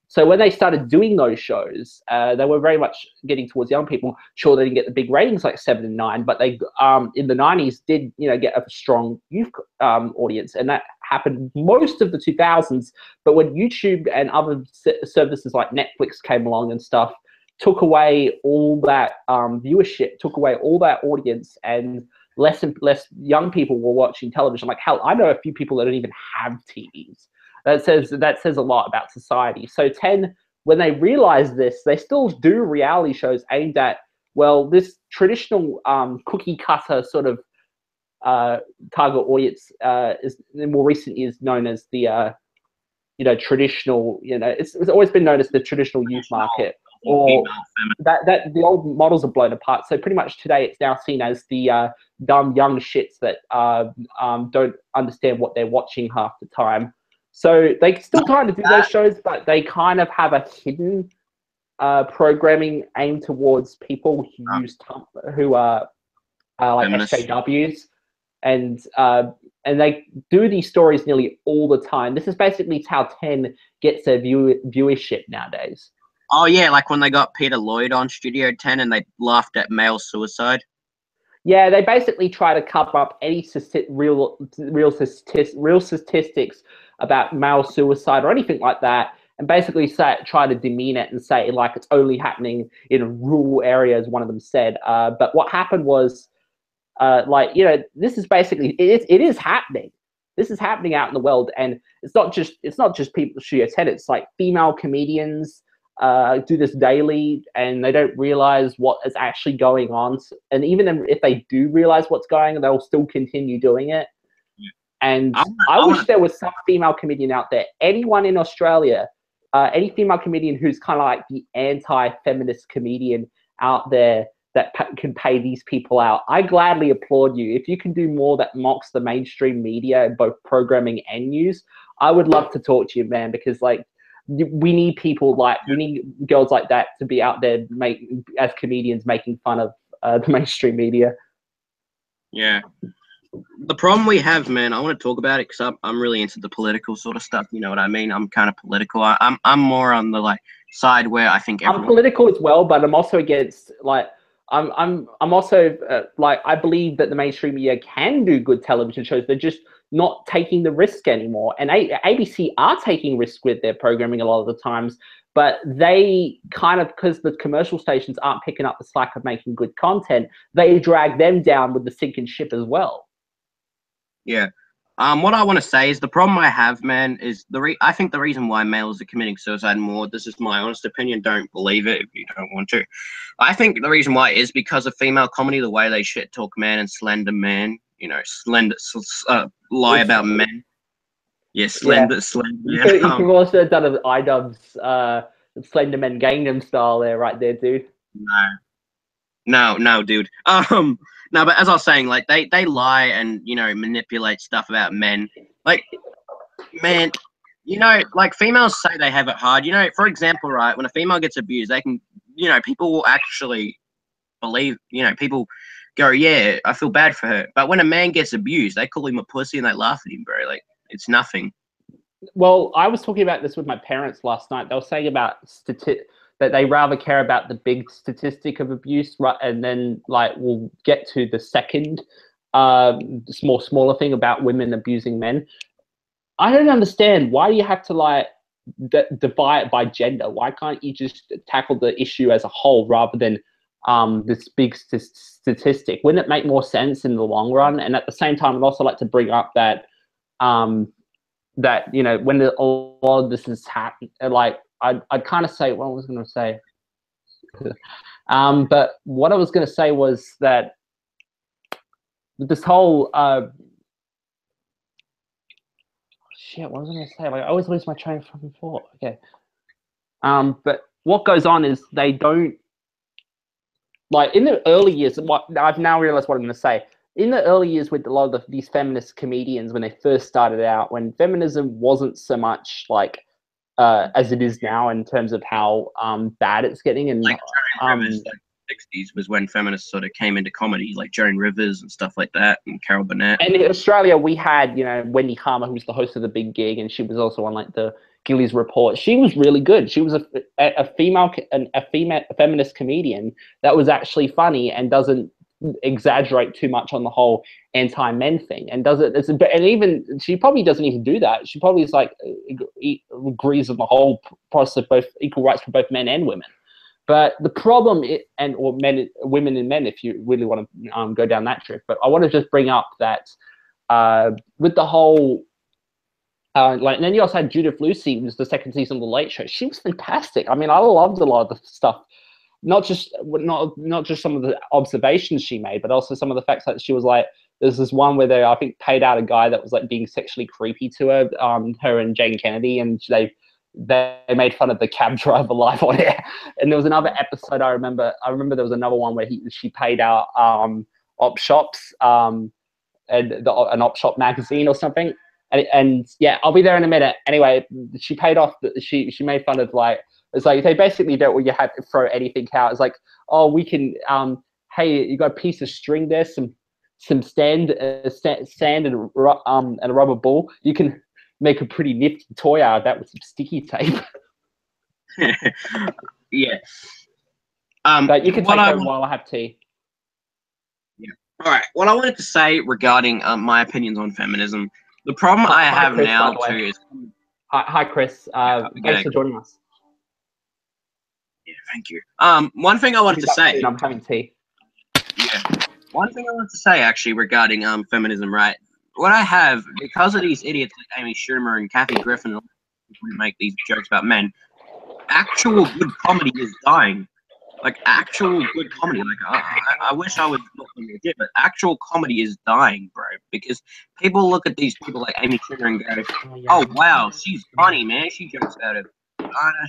So when they started doing those shows, they were very much getting towards young people. Sure, they didn't get the big ratings like 7 and 9, but they in the 90s did get a strong youth audience, and that happened most of the 2000s. But when YouTube and other services like Netflix came along and stuff, took away all that viewership, took away all that audience, and less and less young people were watching television. Like, hell, I know a few people that don't even have TVs. That says a lot about society. So 10, when they realize this, they still do reality shows aimed at, well, this traditional cookie cutter sort of target audience is in more recent years known as the traditional. It's always been known as the traditional youth market, or that the old models are blown apart. So pretty much today, it's now seen as the dumb young shits that don't understand what they're watching half the time. So they still kind of do those shows, but they kind of have a hidden programming aimed towards people who are like SJWs, and they do these stories nearly all the time. This is basically how 10 gets their viewership nowadays. Oh yeah, like when they got Peter Lloyd on Studio 10 and they laughed at male suicide. Yeah, they basically try to cover up any real statistics about male suicide or anything like that, and basically try to demean it and say like it's only happening in rural areas. One of them said, but what happened was, this is basically it is happening. This is happening out in the world, and it's not just people Studio 10. It's like female comedians do this daily, and they don't realize what is actually going on. And even if they do realize what's going on, they'll still continue doing it. And I wish there was some female comedian out there, anyone in Australia, any female comedian who's kind of like the anti-feminist comedian out there that can pay these people out. I gladly applaud you. If you can do more that mocks the mainstream media, both programming and news, I would love to talk to you, man, because like we need people we need girls like that to be out there as comedians making fun of the mainstream media. Yeah. The problem we have, man, I want to talk about it because I'm really into the political sort of stuff. You know what I mean? I'm kind of political. I'm more on the like side where I think I'm political as well, but I'm also against like I'm also like I believe that the mainstream media can do good television shows. They're just not taking the risk anymore, and ABC are taking risk with their programming a lot of the times. But they kind of, because the commercial stations aren't picking up the slack of making good content, they drag them down with the sinking ship as well. Yeah. What I want to say is the problem I have, man, is I think the reason why males are committing suicide more, this is my honest opinion, don't believe it if you don't want to. I think the reason why is because of female comedy, the way they shit talk man and slender man, you know, lie about men. Yeah, slender. You could have also done an iDubbbz Slender Men Gangnam Style there, right there, dude. No, dude. No, but as I was saying, like they lie and you know manipulate stuff about men. Like, man, you know, like females say they have it hard. You know, for example, right, when a female gets abused, they can, you know, people will actually believe. You know, people go, yeah, I feel bad for her. But when a man gets abused, they call him a pussy and they laugh at him, bro. Like it's nothing. Well, I was talking about this with my parents last night. They were saying about that they rather care about the big statistic of abuse, right? And then like we'll get to the second smaller thing about women abusing men. I don't understand. Why do you have to like divide it by gender? Why can't you just tackle the issue as a whole rather than this big statistic? Wouldn't it make more sense in the long run? And at the same time, I'd also like to bring up that that, you know, when a lot of this is happening, like I'd kind of say, what I was going to say, but what I was going to say was that this whole shit, what was I going to say? Like I always lose my train of fucking thought. Okay, but what goes on is they don't, like in the early years. What I've now realized what I'm going to say. In the early years with a lot of these feminist comedians, when they first started out, when feminism wasn't so much like as it is now in terms of how bad it's getting, and like Rivers, like 60s was when feminists sort of came into comedy, like Joan Rivers and stuff like that, and Carol Burnett. And in Australia, we had, you know, Wendy Harmer, who was the host of The Big Gig, and she was also on like the Gillies Report. She was really good. She was a female feminist comedian that was actually funny and doesn't exaggerate too much on the whole anti-men thing, and does it. And even she probably doesn't even do that. She probably is like agrees with the whole process of both equal rights for both men and women. But the problem, women and men, if you really want to go down that trip. But I want to just bring up that with the whole, like, and then you also had Judith Lucy, who was the second season of The Late Show. She was fantastic. I mean, I loved a lot of the stuff, not just some of the observations she made, but also some of the facts that she was like. There's this one where they, I think, paid out a guy that was like being sexually creepy to her, her and Jane Kennedy, and they made fun of the cab driver live on air. And there was another episode I remember there was another one where she paid out op shops and an op shop magazine or something. And yeah, I'll be there in a minute. Anyway, she paid off. She made fun of like, it's like they basically don't want you have to throw anything out. It's like, oh, we can hey, you got a piece of string there, some sand and a rubber ball. You can make a pretty nifty toy out of that with some sticky tape. Yeah. But you can take over while I have tea. Yeah. All right. What I wanted to say regarding my opinions on feminism, the problem I have Chris, now too is. Hi, Chris. Thanks for joining us. Yeah, thank you. One thing I wanted to say. I'm having tea. Yeah. One thing I wanted to say actually regarding feminism, right? What I have, because of these idiots like Amy Schumer and Kathy Griffin who make these jokes about men, actual good comedy is dying. Like actual good comedy. Like I wish I was looking legit, but actual comedy is dying, bro. Because people look at these people like Amy Schumer and go, "Oh wow, she's funny, man. She jokes about it.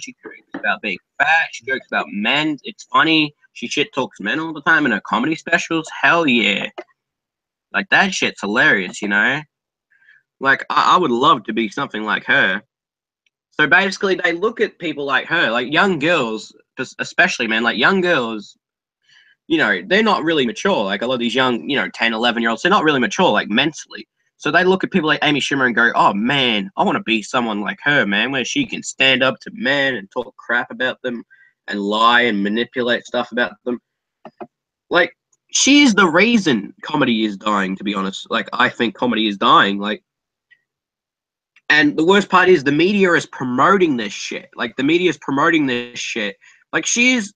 She jokes about being fat. She jokes about men. It's funny. She shit talks men all the time in her comedy specials. Hell yeah." Like, that shit's hilarious, you know? Like, I would love to be something like her. So basically, they look at people like her, like young girls, especially, man, like young girls, you know, they're not really mature. Like a lot of these young, you know, 10, 11-year-olds, they're not really mature, like mentally. So they look at people like Amy Schumer and go, oh, man, I want to be someone like her, man, where she can stand up to men and talk crap about them and lie and manipulate stuff about them. Like, she's the reason comedy is dying, to be honest. Like, I think comedy is dying. Like, and the worst part is the media is promoting this shit. Like, the media is promoting this shit. Like, she is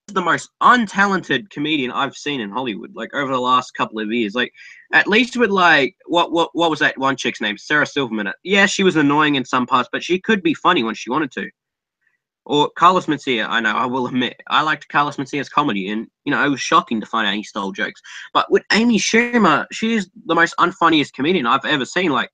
the most untalented comedian I've seen in Hollywood, like over the last couple of years. Like, at least with like what was that one chick's name? Sarah Silverman. Yeah, she was annoying in some parts, but she could be funny when she wanted to. Or Carlos Mencia, I know, I will admit, I liked Carlos Mencia's comedy, and you know, it was shocking to find out he stole jokes. But with Amy Schumer, she's the most unfunniest comedian I've ever seen. Like,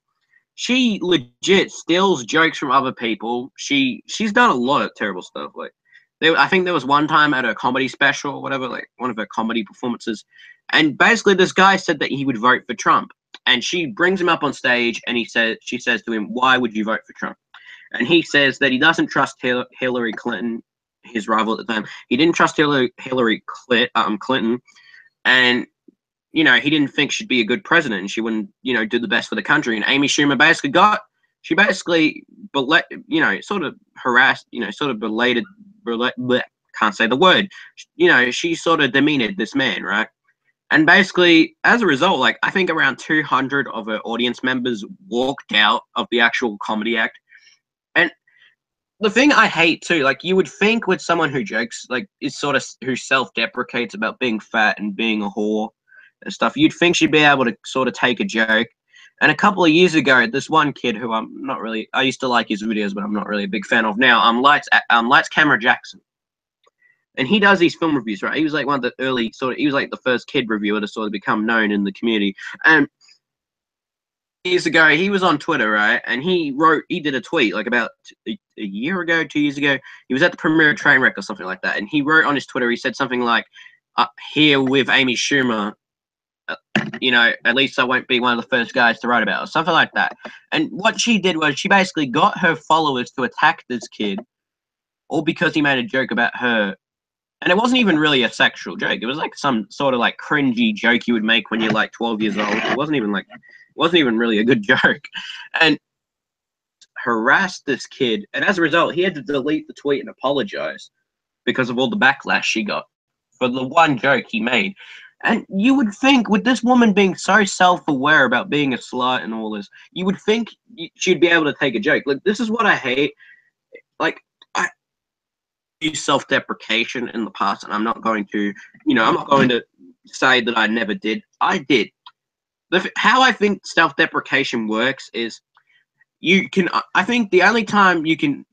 she legit steals jokes from other people. She's done a lot of terrible stuff. Like, I think there was one time at a comedy special or whatever, like one of her comedy performances, and basically this guy said that he would vote for Trump, and she brings him up on stage, and she says to him, "Why would you vote for Trump?" And he says that he doesn't trust Hillary Clinton, his rival at the time. He didn't trust Hillary Clinton, and you know, he didn't think she'd be a good president and she wouldn't, you know, do the best for the country. And Amy Schumer basically, you know, sort of harassed, you know, sort of can't say the word. You know, she sort of demeaned this man, right? And basically, as a result, like, I think around 200 of her audience members walked out of the actual comedy act. And the thing I hate too, like, you would think with someone who jokes, like, is sort of who self-deprecates about being fat and being a whore and stuff, you'd think she'd be able to sort of take a joke. And a couple of years ago, this one kid who I used to like his videos, but I'm not really a big fan of now, Lights Camera Jackson. And he does these film reviews, right? He was like one of the early he was like the first kid reviewer to sort of become known in the community. And years ago, he was on Twitter, right? And he did a tweet like about a year ago, 2 years ago. He was at the premiere of Trainwreck or something like that. And he wrote on his Twitter, he said something like, here with Amy Schumer, you know, at least I won't be one of the first guys to write about it, or something like that. And what she did was she basically got her followers to attack this kid, all because he made a joke about her. And it wasn't even really a sexual joke. It was like some sort of like cringy joke you would make when you're like 12 years old. It wasn't even really a good joke. And harassed this kid. And as a result, he had to delete the tweet and apologize because of all the backlash she got for the one joke he made. And you would think, with this woman being so self-aware about being a slut and all this, you would think she'd be able to take a joke. Like, this is what I hate. Like, I use self-deprecation in the past, and I'm not going to say that I never did. I did. How I think self-deprecation works is I think the only time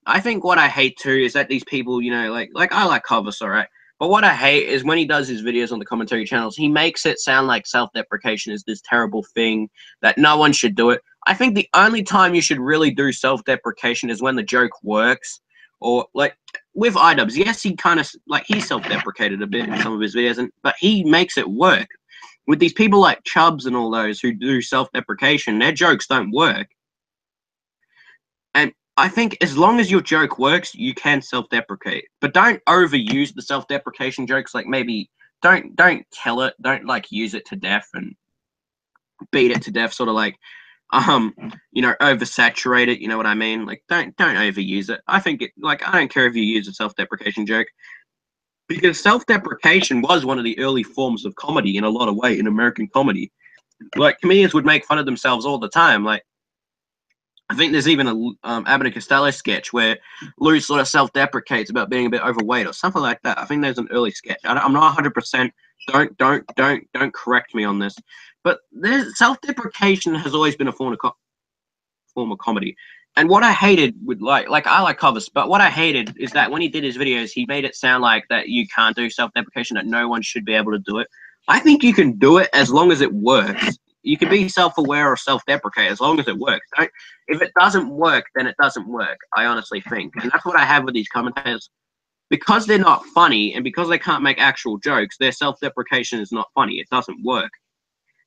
I think what I hate too is that these people, you know, like I like Covers, all right? But what I hate is when he does his videos on the commentary channels, he makes it sound like self-deprecation is this terrible thing that no one should do it. I think the only time you should really do self-deprecation is when the joke works. Or like with iDubbbz, yes, he kind of like he self-deprecated a bit in some of his videos, but he makes it work. With these people like Chubbs and all those who do self-deprecation, their jokes don't work. And I think as long as your joke works, you can self-deprecate. But don't overuse the self-deprecation jokes. Like, maybe don't tell it. Don't like use it to death and beat it to death. Sort of like, you know, oversaturate it. You know what I mean? Like, don't overuse it. I think I don't care if you use a self-deprecation joke, because self-deprecation was one of the early forms of comedy in a lot of ways in American comedy. Like, comedians would make fun of themselves all the time. Like, I think there's even a Abbott and Costello sketch where Lou sort of self-deprecates about being a bit overweight or something like that. I think there's an early sketch. I'm not 100%. Don't correct me on this. But there's self-deprecation has always been a form of comedy. And what I hated with I like Covers, but what I hated is that when he did his videos, he made it sound like that you can't do self-deprecation, that no one should be able to do it. I think you can do it as long as it works. You can be self-aware or self-deprecate as long as it works. If it doesn't work, then it doesn't work, I honestly think. And that's what I have with these commentators. Because they're not funny and because they can't make actual jokes, their self-deprecation is not funny. It doesn't work.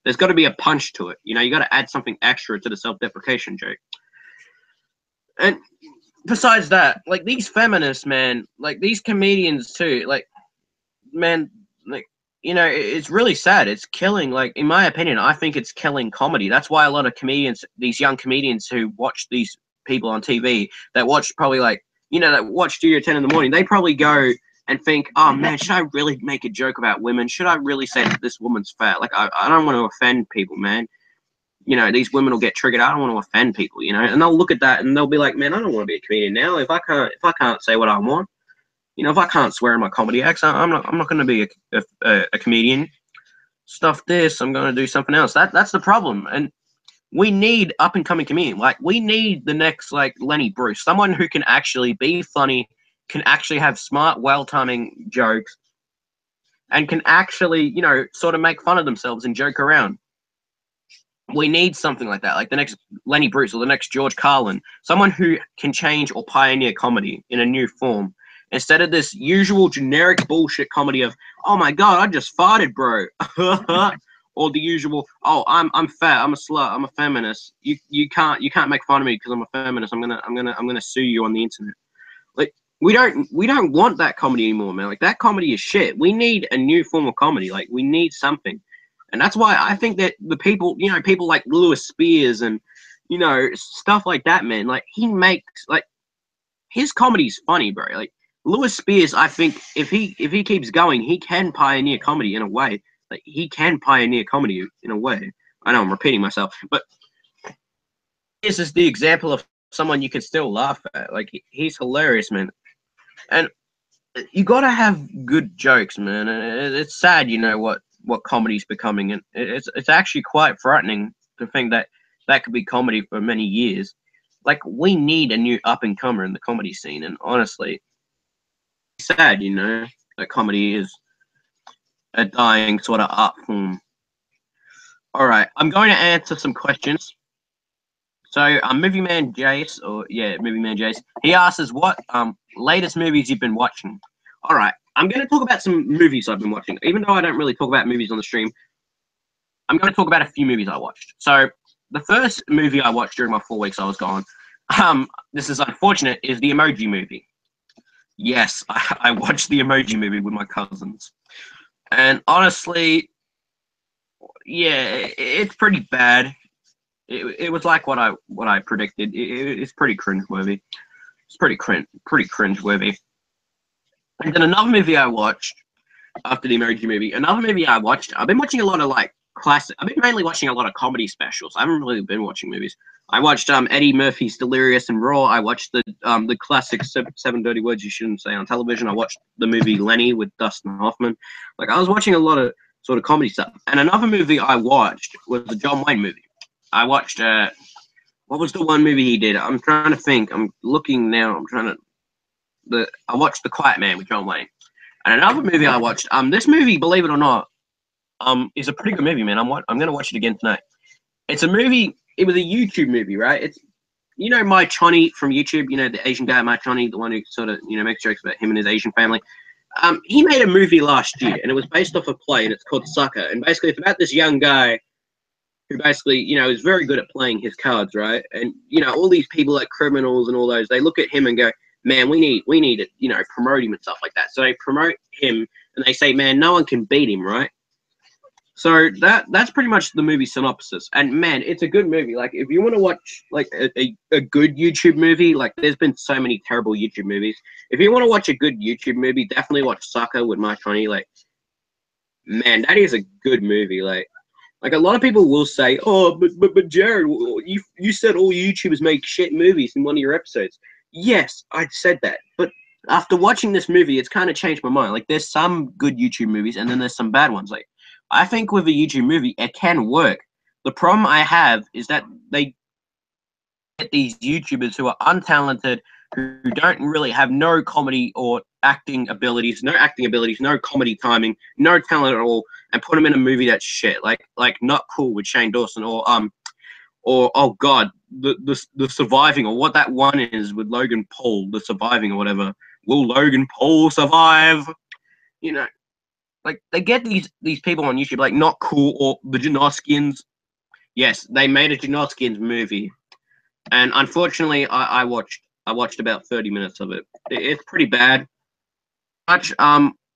There's got to be a punch to it. You know, you got to add something extra to the self-deprecation joke. And besides that, like, these feminists, man, like, these comedians too, like, man, like, you know, it's really sad. It's killing, like, in my opinion, I think it's killing comedy. That's why a lot of comedians, these young comedians who watch these people on TV, that watch probably, like, you know, that watch Studio 10 in the morning, they probably go and think, oh man, should I really make a joke about women? Should I really say that this woman's fat? Like, I don't want to offend people, man. You know, these women will get triggered. I don't want to offend people, you know, and they'll look at that and they'll be like, man, I don't want to be a comedian now. If I can't say what I want, you know, if I can't swear in my comedy acts, I'm not going to be a comedian. Stuff this, I'm going to do something else. That's the problem. And we need up and coming comedian. Like, we need the next, like, Lenny Bruce, someone who can actually be funny, can actually have smart, well-timing jokes, and can actually, you know, sort of make fun of themselves and joke around. We need something like that, like the next Lenny Bruce or the next George Carlin, someone who can change or pioneer comedy in a new form, instead of this usual generic bullshit comedy of, oh my god, I just farted, bro, or the usual, oh, I'm fat, I'm a slut, I'm a feminist. You can't make fun of me because I'm a feminist. I'm gonna sue you on the internet. Like, we don't want that comedy anymore, man. Like, that comedy is shit. We need a new form of comedy. Like, we need something. And that's why I think that the people, you know, people like Lewis Spears and, you know, stuff like that, man, like, he makes, like, his comedy's funny, bro. Like, Lewis Spears, I think if he keeps going, he can pioneer comedy in a way. Like, he can pioneer comedy in a way. I know I'm repeating myself, but this is the example of someone you can still laugh at. Like, he's hilarious, man. And you gotta have good jokes, man. And it's sad, you know, what comedy's becoming, and it's actually quite frightening to think that that could be comedy for many years. Like, we need a new up and comer in the comedy scene, and honestly, it's sad, you know, that comedy is a dying sort of art form. All right, I'm going to answer some questions. So, Movie Man Jace, he asks us what latest movies you've been watching. All right, I'm going to talk about some movies I've been watching. Even though I don't really talk about movies on the stream, I'm going to talk about a few movies I watched. So, the first movie I watched during my 4 weeks I was gone, this is unfortunate, is the Emoji Movie. Yes, I watched the Emoji Movie with my cousins. And honestly, yeah, it's pretty bad. It was like what I predicted. It's pretty cringeworthy. It's pretty cringeworthy. And then another movie I watched after the Emoji Movie. I've been watching a lot of, like, classic. I've been mainly watching a lot of comedy specials. I haven't really been watching movies. I watched Eddie Murphy's Delirious and Raw. I watched the classic Seven Dirty Words You Shouldn't Say on Television. I watched the movie Lenny with Dustin Hoffman. Like, I was watching a lot of sort of comedy stuff. And another movie I watched was the John Wayne movie. I watched what was the one movie he did? I'm trying to think. I'm looking now. I watched The Quiet Man with John Wayne. And another movie I watched, this movie, believe it or not, is a pretty good movie, man. I'm gonna watch it again tonight. It's a movie. It was a YouTube movie, right? It's, you know, My Chonny from YouTube. You know, the Asian guy, My Chonny, the one who sort of, you know, makes jokes about him and his Asian family. He made a movie last year, and it was based off a play, and it's called Sucker. And basically, it's about this young guy who basically, you know, is very good at playing his cards, right? And, you know, all these people like criminals and all those, they look at him and go, man, we need to, you know, promote him and stuff like that. So they promote him and they say, man, no one can beat him, right? So that's pretty much the movie synopsis. And man, it's a good movie. Like, if you want to watch like a good YouTube movie, like, there's been so many terrible YouTube movies. If you want to watch a good YouTube movie, definitely watch Sucker with Mike Tony. Like, man, that is a good movie. Like, a lot of people will say, oh, but Jared, you said all YouTubers make shit movies in one of your episodes. Yes, I said that. But after watching this movie, it's kind of changed my mind. Like, there's some good YouTube movies, and then there's some bad ones. Like, I think with a YouTube movie, it can work. The problem I have is that they get these YouTubers who are untalented, who don't really have no comedy or acting abilities, no comedy timing, no talent at all, and put them in a movie that's shit, like Not Cool with Shane Dawson, or oh god, the Surviving, or what that one is with Logan Paul, The Surviving or whatever. Will Logan Paul survive? You know, like, they get these people on YouTube, like Not Cool or the Janoskians. Yes, they made a Janoskians movie, and unfortunately, I watched about 30 minutes of it. It's pretty bad.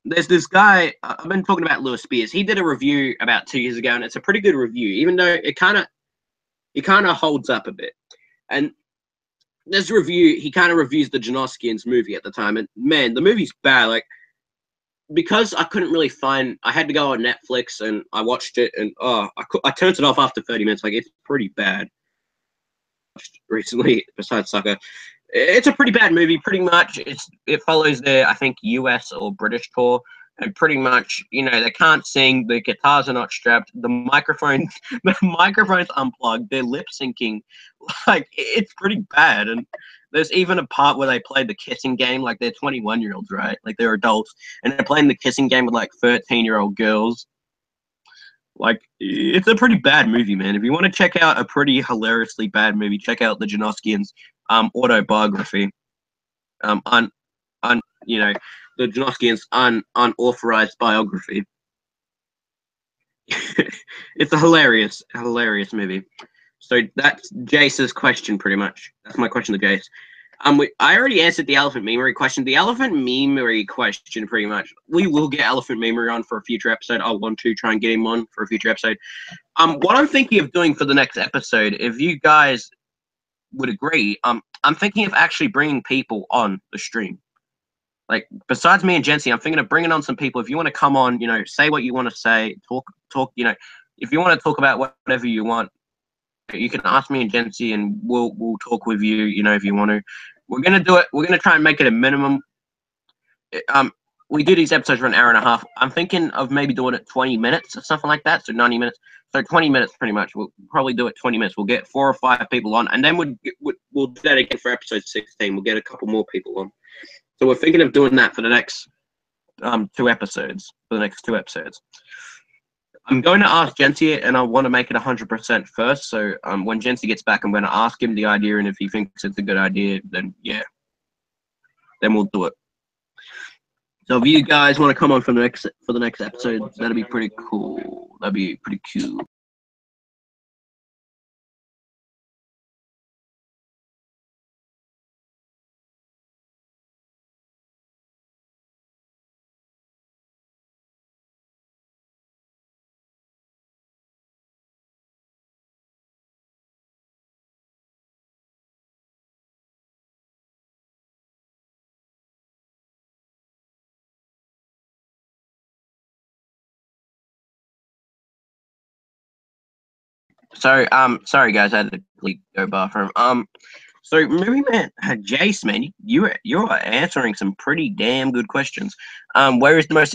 there's this guy. I've been talking about Lewis Spears. He did a review about 2 years ago, and it's a pretty good review, even though it kind of holds up a bit. And this review, he kind of reviews the Janoskians movie at the time, and man, the movie's bad. Like, because I couldn't really find, I had to go on Netflix, and I watched it, and I turned it off after 30 minutes. Like, it's pretty bad. Recently, besides Sucker, it's a pretty bad movie. Pretty much, it follows their, I think, US or British tour, and pretty much, they can't sing. The guitars are not strapped. The microphone's unplugged. They're lip syncing. Like, it's pretty bad. And there's even a part where they play the kissing game. Like, they're 21-year-olds, right? Like, they're adults, and they're playing the kissing game with like 13-year-old girls. Like, it's a pretty bad movie, man. If you want to check out a pretty hilariously bad movie, check out the Janoskians' autobiography. The Janoskians' unauthorized biography. It's a hilarious movie. So that's Jace's question, pretty much. That's my question to Jace. I already answered the elephant memery question. The elephant memery question, pretty much. We will get elephant memery on for a future episode. I want to try and get him on for a future episode. What I'm thinking of doing for the next episode, if you guys would agree, I'm thinking of actually bringing people on the stream. Like, besides me and Jency, I'm thinking of bringing on some people. If you want to come on, say what you want to say, talk. If you want to talk about whatever you want, you can ask me and Jency, and we'll talk with you. If you want to. We're gonna do it. We're gonna try and make it a minimum. We do these episodes for an hour and a half. I'm thinking of maybe doing it 20 minutes or something like that. So 90 minutes. So 20 minutes, pretty much. We'll probably do it 20 minutes. We'll get 4 or 5 people on, and then we'll do that again for episode 16. We'll get a couple more people on. So we're thinking of doing that for the next 2 episodes. For the next 2 episodes. I'm going to ask Jency, and I want to make it 100% first. So when Jency gets back, I'm going to ask him the idea, and if he thinks it's a good idea, then yeah, then we'll do it. So if you guys want to come on for the next episode, that'd be pretty cool. That'd be pretty cool. So sorry guys, I had to go bathroom. So movie man, Jace man, you're answering some pretty damn good questions. Where is the most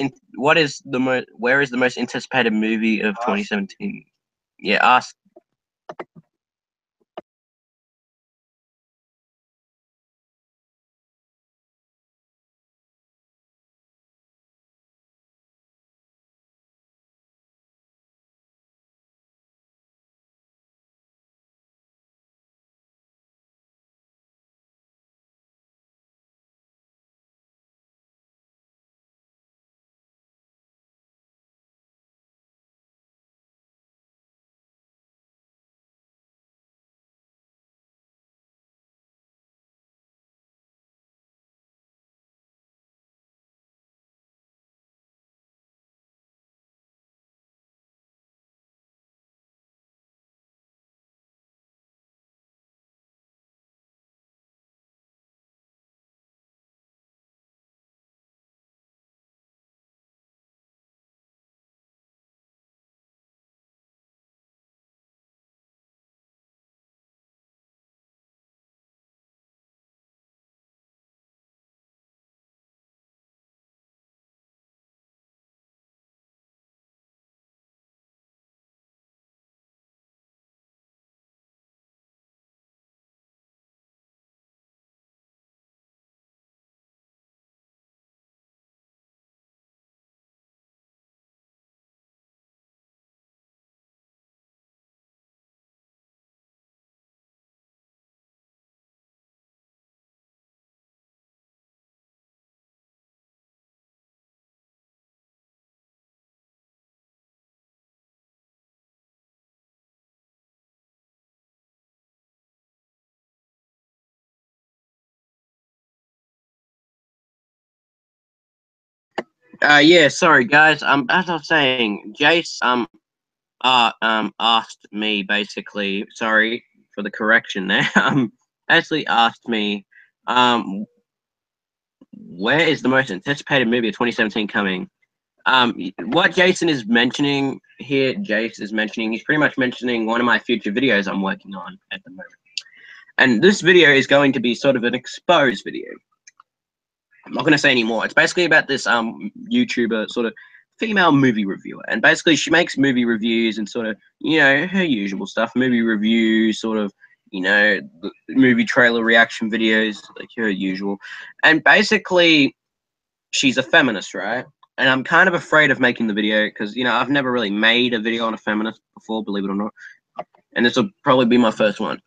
anticipated movie of 2017? Yeah, ask. Yeah, sorry guys. As I was saying, Jace asked me basically. Sorry for the correction there. Actually asked me, where is the most anticipated movie of 2017 coming? What Jason is mentioning here, Jace is mentioning, he's pretty much mentioning one of my future videos I'm working on at the moment. And this video is going to be sort of an exposed video. I'm not going to say any more. It's basically about this YouTuber, sort of female movie reviewer. And basically she makes movie reviews and sort of, you know, her usual stuff. Movie reviews, sort of, you know, the movie trailer reaction videos, like her usual. And basically she's a feminist, right? And I'm kind of afraid of making the video because, you know, I've never really made a video on a feminist before, believe it or not. And this will probably be my first one.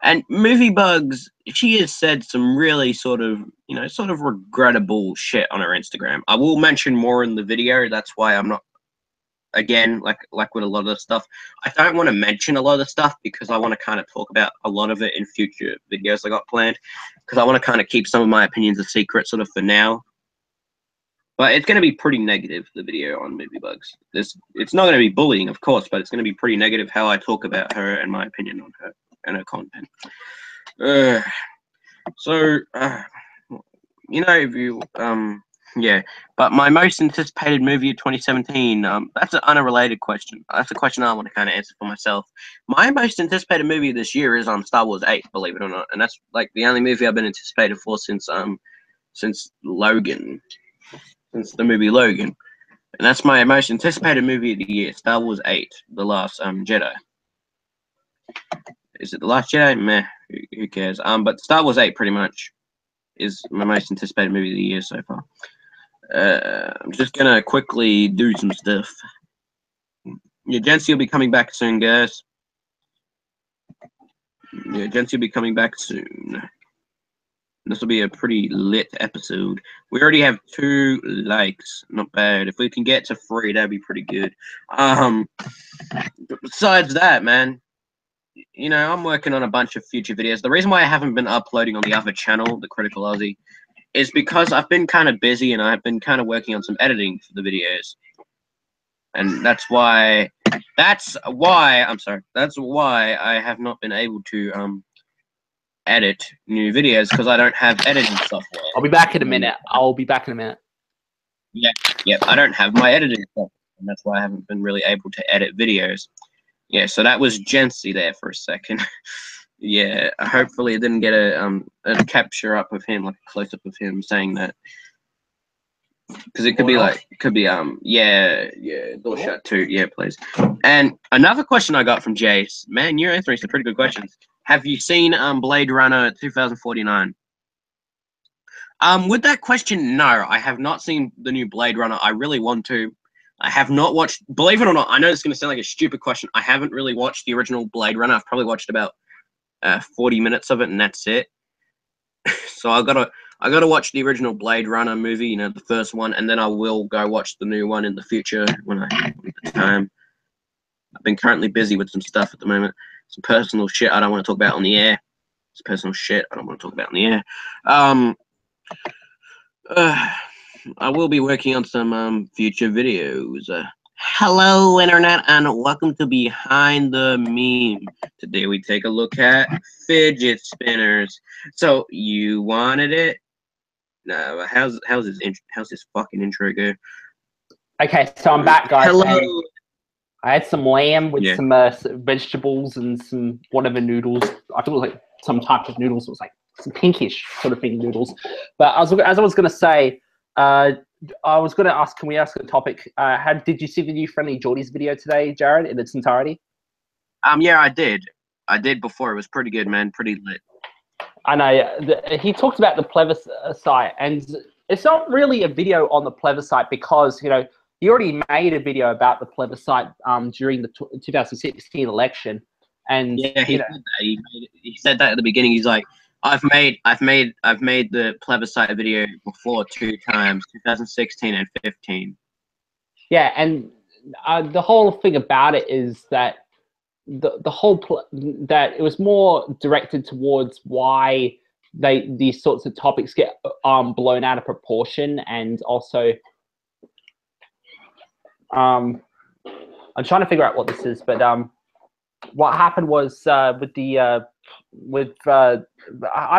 And Movie Bugs, she has said some really sort of, you know, sort of regrettable shit on her Instagram. I will mention more in the video. That's why I'm not, again, like with a lot of the stuff, I don't want to mention a lot of the stuff because I want to kind of talk about a lot of it in future videos I got planned. Because I want to kind of keep some of my opinions a secret sort of for now. But it's going to be pretty negative, the video on Movie Bugs. It's not going to be bullying, of course, but it's going to be pretty negative how I talk about her and my opinion on her and her content. You know, if you, yeah. But my most anticipated movie of 2017, that's an unrelated question. That's a question I want to kind of answer for myself. My most anticipated movie this year is Star Wars 8, believe it or not. And that's, like, the only movie I've been anticipated for since Logan. Since the movie Logan. And that's my most anticipated movie of the year, Star Wars 8, The Last Jedi. Is it The Last Jedi? Meh, who cares? But Star Wars 8 pretty much is my most anticipated movie of the year so far. I'm just gonna quickly do some stuff. Yeah, Jency will be coming back soon, guys. Yeah, Jency will be coming back soon. This will be a pretty lit episode. We already have 2 likes. Not bad. If we can get to 3, that'd be pretty good. Besides that, man, you know, I'm working on a bunch of future videos. The reason why I haven't been uploading on the other channel, the Critical Aussie, is because I've been kind of busy and I've been kind of working on some editing for the videos. And that's why I have not been able to edit new videos because I don't have editing software. I'll be back in a minute. Yeah, I don't have my editing software, and that's why I haven't been really able to edit videos. Yeah, so that was Jency there for a second. Yeah, hopefully it didn't get a capture up of him, like a close up of him saying that. Because it could be like, yeah, door shut too. Yeah, please. And another question I got from Jace, man, you're answering some pretty good questions. Have you seen Blade Runner 2049? With that question, no, I have not seen the new Blade Runner. I really want to. I have not watched, believe it or not, I know it's going to sound like a stupid question. I haven't really watched the original Blade Runner. I've probably watched about 40 minutes of it, and that's it. So I gotta watch the original Blade Runner movie, you know, the first one, and then I will go watch the new one in the future when I have the time. I've been currently busy with some stuff at the moment, some personal shit I don't want to talk about on the air. It's personal shit I don't want to talk about on the air. I will be working on some future videos. Hello, Internet, and welcome to Behind the Meme. Today we take a look at fidget spinners. So you wanted it? No, how's this fucking intro go? Okay, so I'm back, guys. Hello. I had some lamb with some vegetables and some whatever noodles. I thought it was like some type of noodles. It was like some pinkish sort of thing noodles. But as I was going to say, I was going to ask, can we ask a topic? Did you see the new Friendly Geordies video today, Jared, in its entirety? Yeah, I did. I did before. It was pretty good, man. Pretty lit. I know. He talked about the plebiscite, and it's not really a video on the plebiscite because, you know, he already made a video about the plebiscite during the 2016 election. And yeah, he said that. He said that at the beginning. He's like, I've made the plebiscite video before 2 times, 2016 and 15. Yeah, and the whole thing about it is that that it was more directed towards why these sorts of topics get blown out of proportion, and also I'm trying to figure out what this is, but what happened was I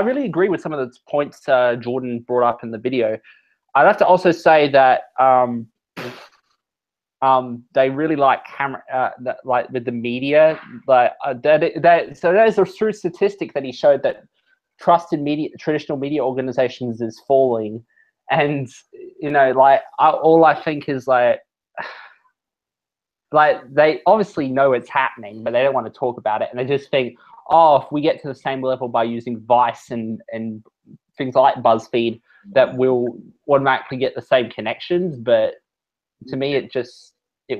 really agree with some of the points Jordan brought up in the video. I'd have to also say that they really like camera, like with the media, like so there's a true statistic that he showed that trust in traditional media organizations is falling, and you know, like all I think is like they obviously know it's happening, but they don't want to talk about it, and they just think, oh, if we get to the same level by using Vice and things like BuzzFeed, that we'll automatically get the same connections. But to me, it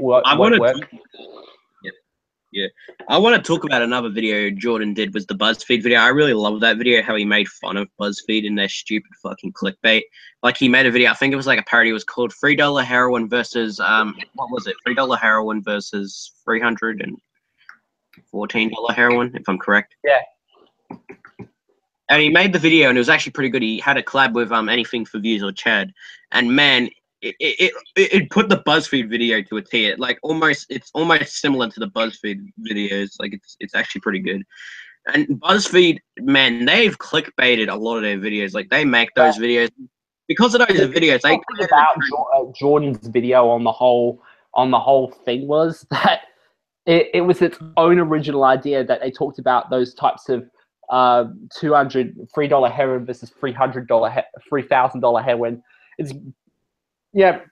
won't work. Yeah. I want to talk about another video Jordan did, was the BuzzFeed video. I really love that video, how he made fun of BuzzFeed and their stupid fucking clickbait. Like, he made a video, I think it was like a parody, it was called $3 heroin versus, what was it? $3 heroin versus $314 heroin, if I'm correct. Yeah. And he made the video, and it was actually pretty good. He had a collab with Anything for Views or Chad. And man, it put the BuzzFeed video to a T. It's almost similar to the BuzzFeed videos. Like, it's actually pretty good. And BuzzFeed, man, they've clickbaited a lot of their videos. Like, they make those videos because of those videos. They about Jordan's video on the whole thing was that it was its own original idea, that they talked about those types of $3 heroin versus $3,000 heroin. It's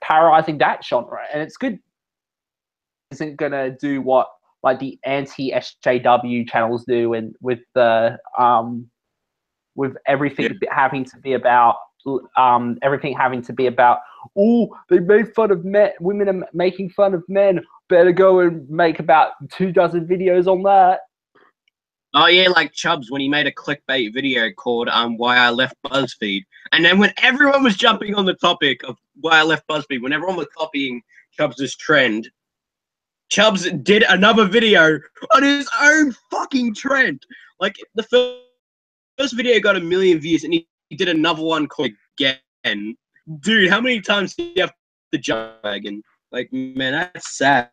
paralyzing that genre, and it's good. Isn't gonna do what like the anti-SJW channels do, and with the with everything having to be about oh, they made fun of men, women are making fun of men, better go and make about 24 videos on that. Oh yeah, like Chubbs when he made a clickbait video called "Why I Left BuzzFeed," and then when everyone was jumping on the topic of why I left BuzzFeed, when everyone was copying Chubbs's trend, Chubbs did another video on his own fucking trend. Like, the first video got 1 million views, and he did another one called Again. Dude, how many times do you have to jump wagon? Like, man, that's sad.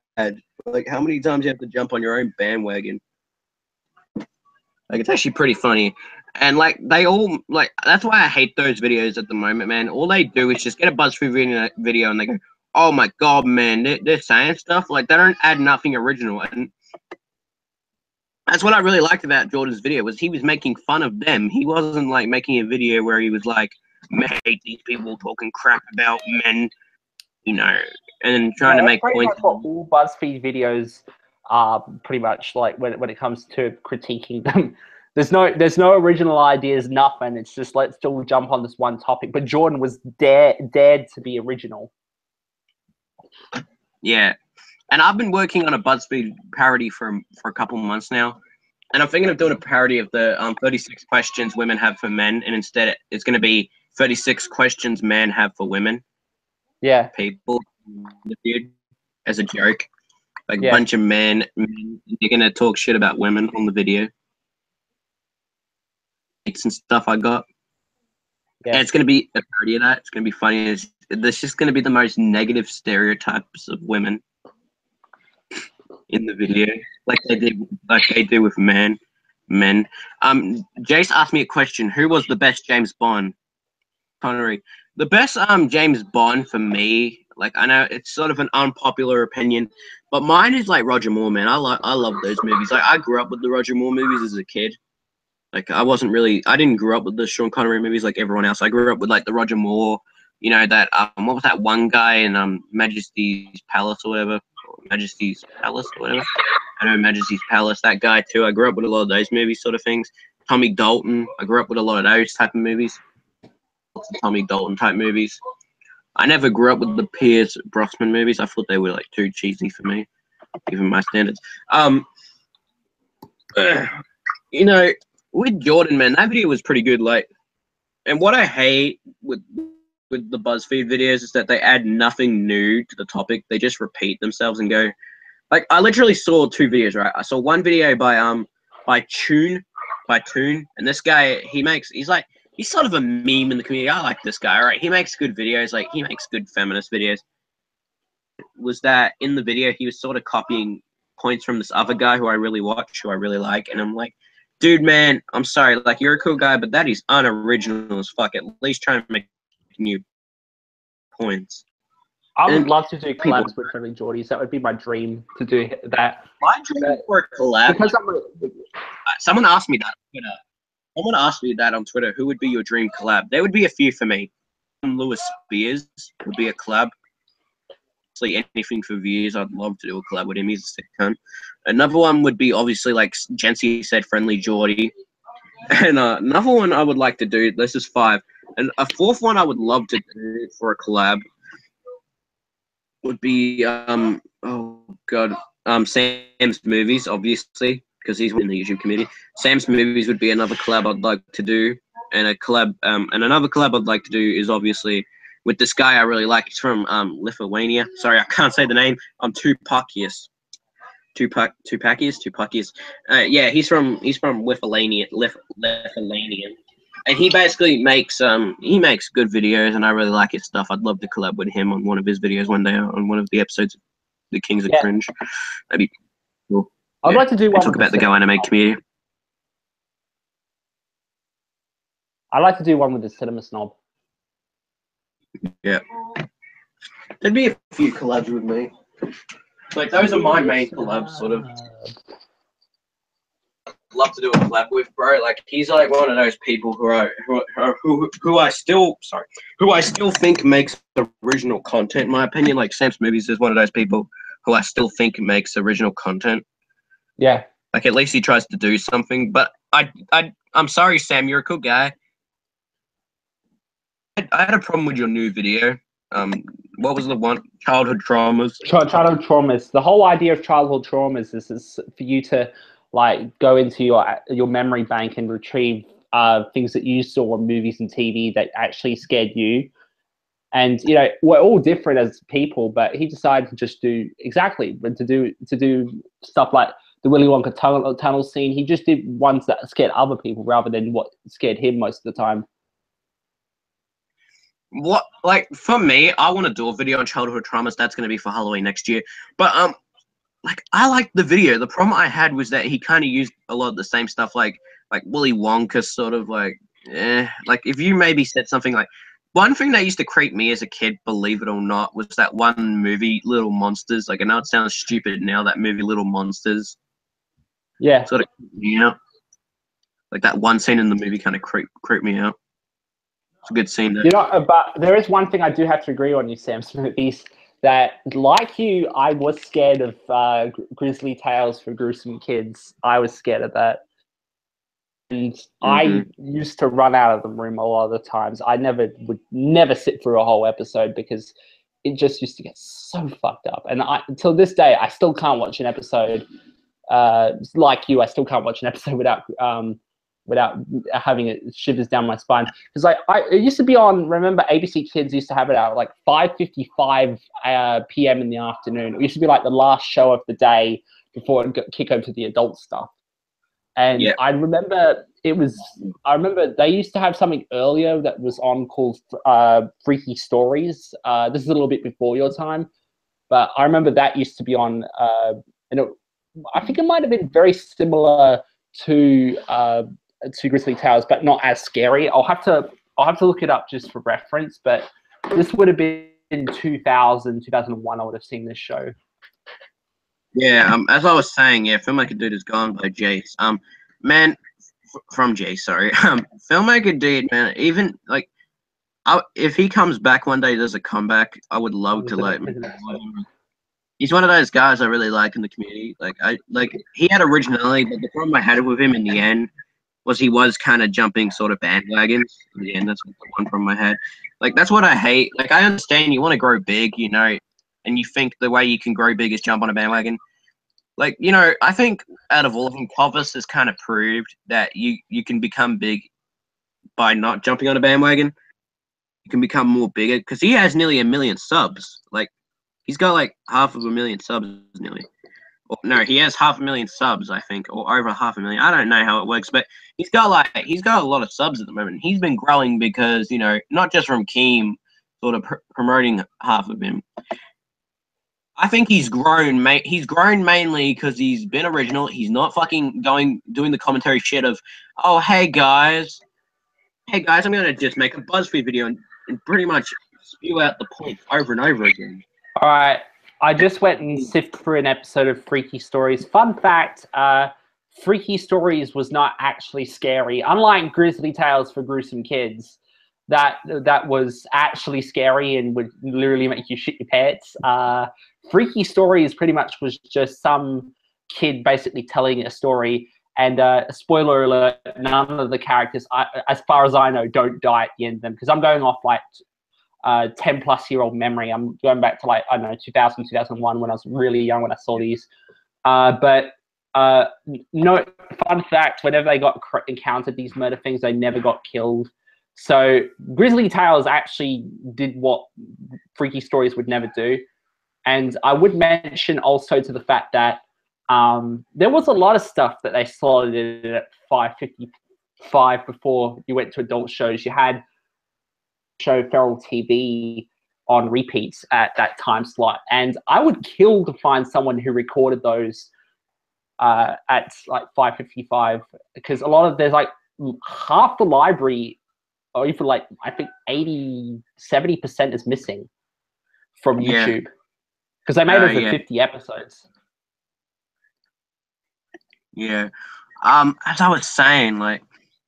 Like, how many times do you have to jump on your own bandwagon? Like, it's actually pretty funny. And, like, they all, like, that's why I hate those videos at the moment, man. All they do is just get a BuzzFeed video and they go, oh, my God, man, they're saying stuff. Like, they don't add nothing original. And that's what I really liked about Jordan's video, was he was making fun of them. He wasn't, like, making a video where he was like, I hate these people talking crap about men, you know, and trying to make points. That's what all BuzzFeed videos pretty much like when it comes to critiquing them. There's no original ideas, nothing. It's just, let's still jump on this one topic. But Jordan was dared to be original. Yeah, and I've been working on a BuzzFeed parody for a couple months now, and I'm thinking of doing a parody of the 36 questions women have for men, and instead it's going to be 36 questions men have for women. Yeah, people, as a joke. Like, a bunch of men, they're going to talk shit about women on the video. And stuff I got. Yeah. And it's going to be a parody of that. It's going to be funny. There's just going to be the most negative stereotypes of women in the video. Like they do with men. Jace asked me a question. Who was the best James Bond? Connery. The best James Bond for me, like, I know it's sort of an unpopular opinion, but mine is like Roger Moore, man. I love those movies. Like, I grew up with the Roger Moore movies as a kid. Like, I didn't grow up with the Sean Connery movies like everyone else. I grew up with like the Roger Moore, you know, that what was that one guy in Majesty's Palace or whatever? Majesty's Palace or whatever. I know Majesty's Palace, that guy too. I grew up with a lot of those movies sort of things. Tommy Dalton. I grew up with a lot of those type of movies. Tommy Dalton type movies. I never grew up with the Pierce Brosnan movies. I thought they were like too cheesy for me, given my standards. You know, with Jordan, man, that video was pretty good. Like, and what I hate with the BuzzFeed videos is that they add nothing new to the topic. They just repeat themselves and go. Like, I literally saw 2 videos, right? I saw one video by Toon, and this guy, he's sort of a meme in the community. I like this guy, right? He makes good videos. Like, he makes good feminist videos. was that in the video he was sort of copying points from this other guy who I really watch, who I really like, and I'm like, dude, man, I'm sorry, like, you're a cool guy, but that is unoriginal as fuck. At least try and make new points. I would love to do collabs with Friendly Geordies. That would be my dream to do that. My dream for a collab. Because someone asked me that on Twitter. Someone asked me that on Twitter. Who would be your dream collab? There would be a few for me. Lewis Spears would be a collab. Obviously, anything for views, I'd love to do a collab with him. He's a sick cunt. Another one would be obviously, like Jency said, Friendly Geordie. And another one I would like to do. This is 5. And a 4th one I would love to do for a collab would be Sam's Movies, obviously, because he's in the YouTube community. Sam's Movies would be another collab I'd like to do, and a collab and another collab I'd like to do is obviously with this guy I really like. He's from Lithuania. Sorry, I can't say the name. Tupakius. Yeah, he's from Lithuania. And he basically makes good videos, and I really like his stuff. I'd love to collab with him on one of his videos one day, on one of the episodes of The Kings of Cringe. That'd be cool. I'd like to do one. Talk about the Go Anime community. I'd like to do one with the Cinema Snob. Yeah. There'd be a few collabs with me. Like, those are my main collabs, sort of. Love to do a collab with, bro. Like, he's like one of those people who I still think makes original content, in my opinion. Like, Sam's Movies is one of those people who I still think makes original content. Yeah. Like, at least he tries to do something. But I'm sorry, Sam, you're a cool guy. I had a problem with your new video. What was the one? Childhood traumas. Childhood traumas. The whole idea of childhood traumas is for you to like go into your memory bank and retrieve things that you saw in movies and TV that actually scared you. And you know, we're all different as people, but he decided to just do to do stuff like the Willy Wonka tunnel scene. He just did ones that scared other people rather than what scared him most of the time. What, like, for me, I want to do a video on childhood traumas. That's going to be for Halloween next year. But like, I liked the video. The problem I had was that he kind of used a lot of the same stuff, like Willy Wonka, sort of like if you maybe said something like, one thing that used to creep me as a kid, believe it or not, was that one movie, Little Monsters. Like, I know it sounds stupid now, that movie, Little Monsters. Yeah. Sort of creeped me out. Like, that one scene in the movie kind of creeped me out. It's a good scene there. You know, but there is one thing I do have to agree on you, Sam's Movies, that, like you, I was scared of Grizzly Tales for Gruesome Kids. I was scared of that. And I used to run out of the room a lot of the times. I would never sit through a whole episode because it just used to get so fucked up. And until this day, I still can't watch an episode. Like you, I still can't watch an episode without having it shivers down my spine. Because it used to be on, remember, ABC Kids used to have it out like 5:55 p.m. in the afternoon. It used to be like the last show of the day before it got kick over to the adult stuff. And yeah. I remember they used to have something earlier that was on called Freaky Stories. This is a little bit before your time, but I remember that used to be on, and I think it might have been very similar to Grizzly Tales, but not as scary. I'll have to look it up just for reference, but this would have been in 2001. I would have seen this show. Yeah, as I was saying, yeah, Filmmaker Dude is gone by Jace. Man, from Jace, sorry. Filmmaker Dude, man, even like, if he comes back one day, does a comeback, I would love to like. He's one of those guys I really like in the community. He had originality, but the problem I had with him in the end was he was kind of jumping sort of bandwagons. In the end, that's the one problem I had. Like, that's what I hate. Like, I understand you want to grow big, you know, and you think the way you can grow big is jump on a bandwagon. Like, you know, I think out of all of them, Clovis has kind of proved that you can become big by not jumping on a bandwagon. You can become more bigger because he has nearly 1 million subs. Like, he's got like 500,000 subs nearly. No, he has 500,000 subs, I think, or over 500,000. I don't know how it works, but he's got a lot of subs at the moment. He's been growing because, you know, not just from Keem sort of promoting half of him. I think he's grown, mate. He's grown mainly because he's been original. He's not fucking doing the commentary shit of, oh, hey guys, I'm gonna just make a BuzzFeed video and pretty much spew out the points over and over again. All right, I just went and sifted through an episode of Freaky Stories. Fun fact: Freaky Stories was not actually scary, unlike Grizzly Tales for Gruesome Kids. That was actually scary and would literally make you shit your pants. Freaky Stories pretty much was just some kid basically telling a story. And spoiler alert, none of the characters, as far as I know, don't die at the end of them. Because I'm going off like 10-plus-year-old memory. I'm going back to like, I don't know, 2000, 2001 when I was really young when I saw these. But no, fun fact, whenever they encountered these murder things, they never got killed. So Grizzly Tales actually did what Freaky Stories would never do. And I would mention also to the fact that there was a lot of stuff that they slotted at 5:55 before you went to adult shows. You had show Feral TV on repeats at that time slot. And I would kill to find someone who recorded those at like 5:55, because a lot of, there's like half the library, or even like, I think 70% is missing from YouTube. Because they made over 50 episodes. Yeah. As I was saying, like,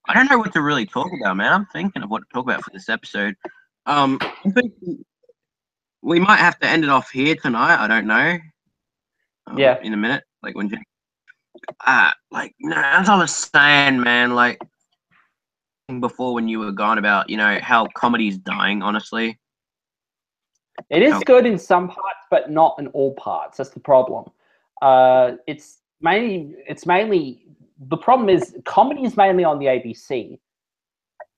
I don't know what to really talk about, man. I'm thinking of what to talk about for this episode. I think we might have to end it off here tonight. I don't know. In a minute. Like, when like, no, as I was saying, man, like, before when you were gone about, you know, how comedy's dying, honestly. It is good in some parts, but not in all parts. That's the problem. It's mainly the problem is comedy is mainly on the ABC,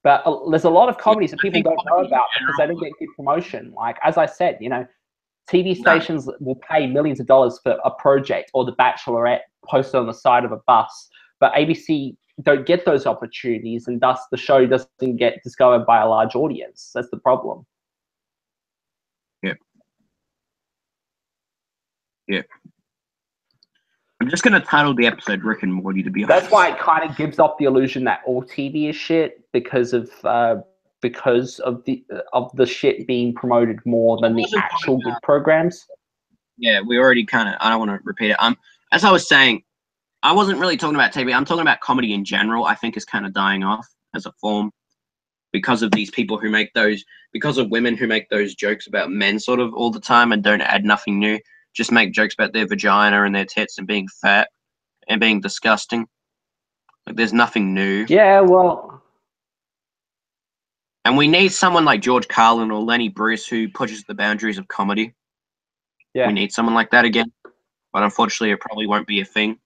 but there's a lot of comedies that people don't know about because they don't get good promotion. Like, as I said, you know, TV stations will pay millions of dollars for a project or The Bachelorette posted on the side of a bus, but ABC don't get those opportunities, and thus the show doesn't get discovered by a large audience. That's the problem. Yeah. I'm just going to title the episode Rick and Morty, to be honest. That's why it kind of gives off the illusion that all TV is shit because of the shit being promoted more than the actual good programs. Yeah, we already kind of, I don't want to repeat it. As I was saying, I wasn't really talking about TV. I'm talking about comedy in general. I think is kind of dying off as a form because of these people who make those, because of women who make those jokes about men sort of all the time and don't add nothing new. Just make jokes about their vagina and their tits and being fat and being disgusting. Like, there's nothing new. Yeah, well. And we need someone like George Carlin or Lenny Bruce who pushes the boundaries of comedy. Yeah. We need someone like that again. But unfortunately, it probably won't be a thing.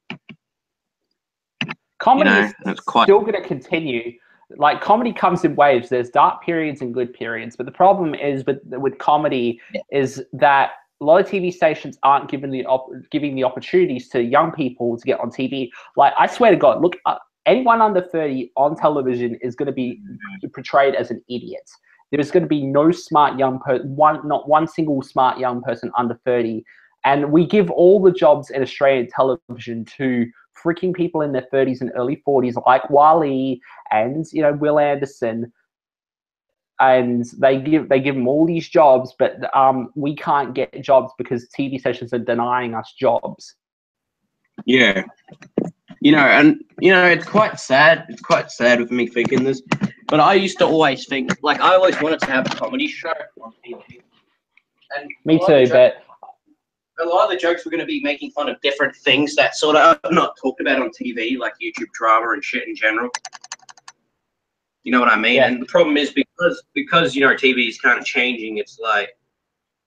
Comedy is still going to continue. Like, comedy comes in waves. There's dark periods and good periods. But the problem is with comedy is that a lot of TV stations aren't giving the opportunities to young people to get on TV. Like, I swear to God, look, anyone under 30 on television is going to be portrayed as an idiot. There's going to be no smart young person, not one single smart young person under 30. And we give all the jobs in Australian television to freaking people in their 30s and early 40s, like Wally and, you know, Will Anderson. And they give them all these jobs, but we can't get jobs because TV stations are denying us jobs. Yeah, you know, and you know, it's quite sad. It's quite sad with me thinking this, but I used to always think, like, I always wanted to have a comedy show on TV. And me too, but a lot of the jokes were going to be making fun of different things that sort of are not talked about on TV, like YouTube drama and shit in general. You know what I mean? Yeah. And the problem is because you know, TV is kind of changing. It's like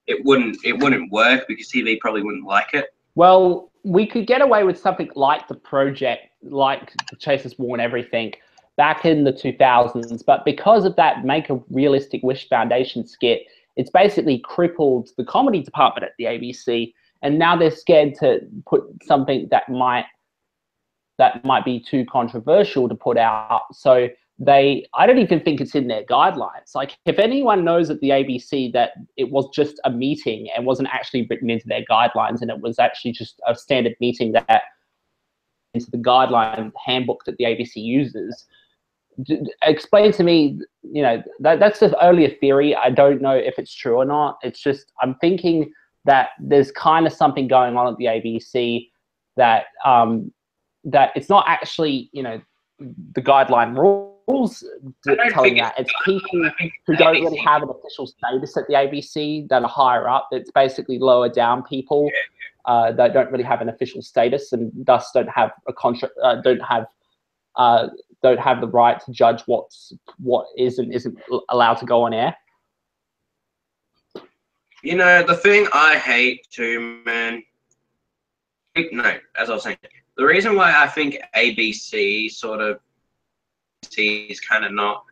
it wouldn't work because TV probably wouldn't like it. Well, we could get away with something like The Project, like Chase's War and everything, back in the 2000s. But because of that Make a Realistic Wish Foundation skit, it's basically crippled the comedy department at the ABC. And now they're scared to put something that might be too controversial to put out. So I don't even think it's in their guidelines. Like, if anyone knows at the ABC that it was just a meeting and wasn't actually written into their guidelines, and it was actually just a standard meeting that into the guideline handbook that the ABC uses, explain to me, you know, that's just only a theory. I don't know if it's true or not. It's just, I'm thinking that there's kind of something going on at the ABC that that it's not actually, you know, the guideline rules telling that. It's people who don't really have an official status at the ABC that are higher up. It's basically lower down people that don't really have an official status and thus don't have a contract, don't have the right to judge what is and isn't allowed to go on air. You know, the thing I hate too, man. No, as I was saying, the reason why I think ABC sort of is kind of not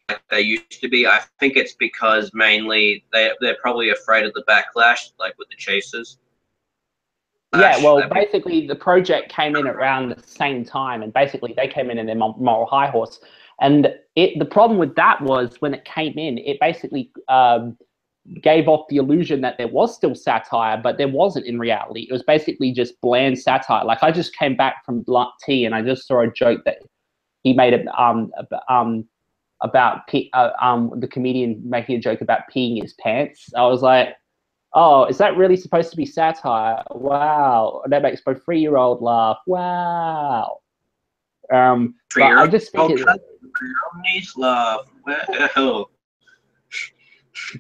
like they used to be, I think it's because mainly they're probably afraid of the backlash, like with the chasers. Yeah, well, basically the project came in around the same time, and basically they came in their moral high horse. And the problem with that was when it came in, it basically gave off the illusion that there was still satire, but there wasn't in reality. It was basically just bland satire. Like, I just came back from Blunt Tea and I just saw a joke that he made about the comedian making a joke about peeing his pants. I was like, oh, is that really supposed to be satire? Wow. That makes my 3-year-old laugh. Wow. But I just think laugh. Well.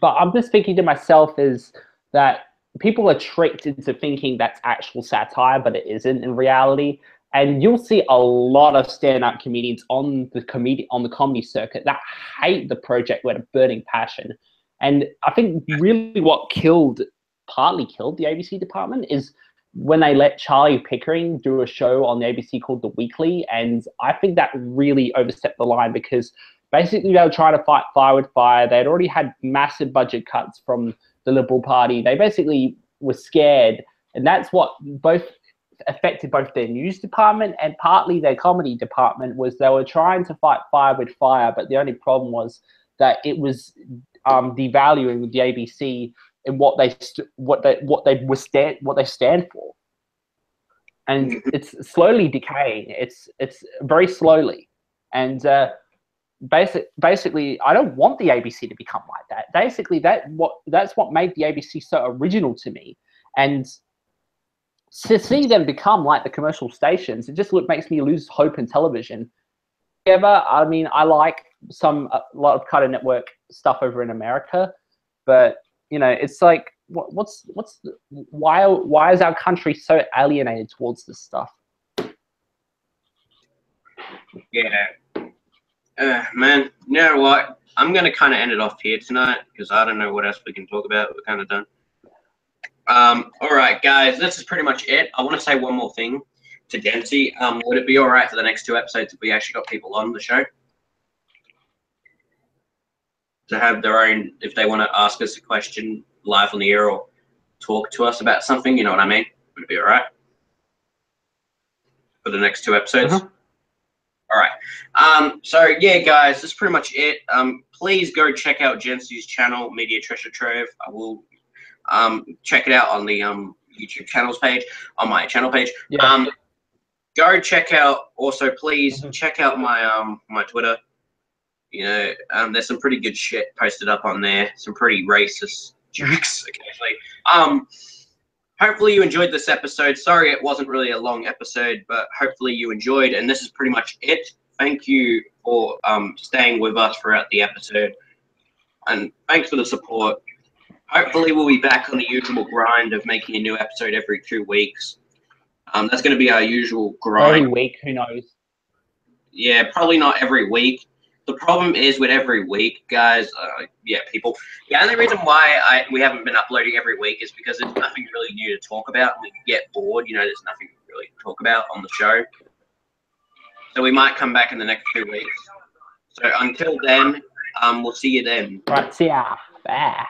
But I'm just thinking to myself is that people are tricked into thinking that's actual satire, but it isn't in reality. And you'll see a lot of stand-up comedians on the comedy circuit that hate the project with a burning passion. And I think really what partly killed the ABC department is when they let Charlie Pickering do a show on the ABC called The Weekly. And I think that really overstepped the line, because basically they were trying to fight fire with fire. They'd already had massive budget cuts from the Liberal Party. They basically were scared. And that's what affected both their news department and partly their comedy department, was they were trying to fight fire with fire. But the only problem was that it was devaluing the ABC and what they stand for, and it's slowly decaying. It's very slowly, and basically, I don't want the ABC to become like that. Basically, that's what made the ABC so original to me, and to see them become like the commercial stations, it just makes me lose hope in television. However, I mean, I like a lot of Cartoon Network stuff over in America, but you know, it's like, why is our country so alienated towards this stuff? Yeah, man. You know what? I'm gonna kind of end it off here tonight because I don't know what else we can talk about. We're kind of done. All right, guys, this is pretty much it. I want to say one more thing to Dempsey. Would it be all right for the next 2 episodes if we actually got people on the show to have their own, if they want to ask us a question live on the air or talk to us about something, you know what I mean? Would it be all right for the next 2 episodes? All right. So yeah, guys, that's pretty much it. Please go check out Jency's channel, Media Treasure Trove. I will check it out on the YouTube channels page, on my channel page. Yeah. Go check out. Also, please check out my my Twitter. You know, there's some pretty good shit posted up on there. Some pretty racist jokes occasionally. Hopefully you enjoyed this episode. Sorry it wasn't really a long episode, but hopefully you enjoyed. And this is pretty much it. Thank you for staying with us throughout the episode. And thanks for the support. Hopefully we'll be back on the usual grind of making a new episode every 2 weeks. That's going to be our usual grind. Every week, who knows? Yeah, probably not every week. The problem is with every week, guys, people. The only reason why we haven't been uploading every week is because there's nothing really new to talk about. We get bored, you know, there's nothing really to talk about on the show. So we might come back in the next 2 weeks. So until then, we'll see you then. Right, see ya. Bye.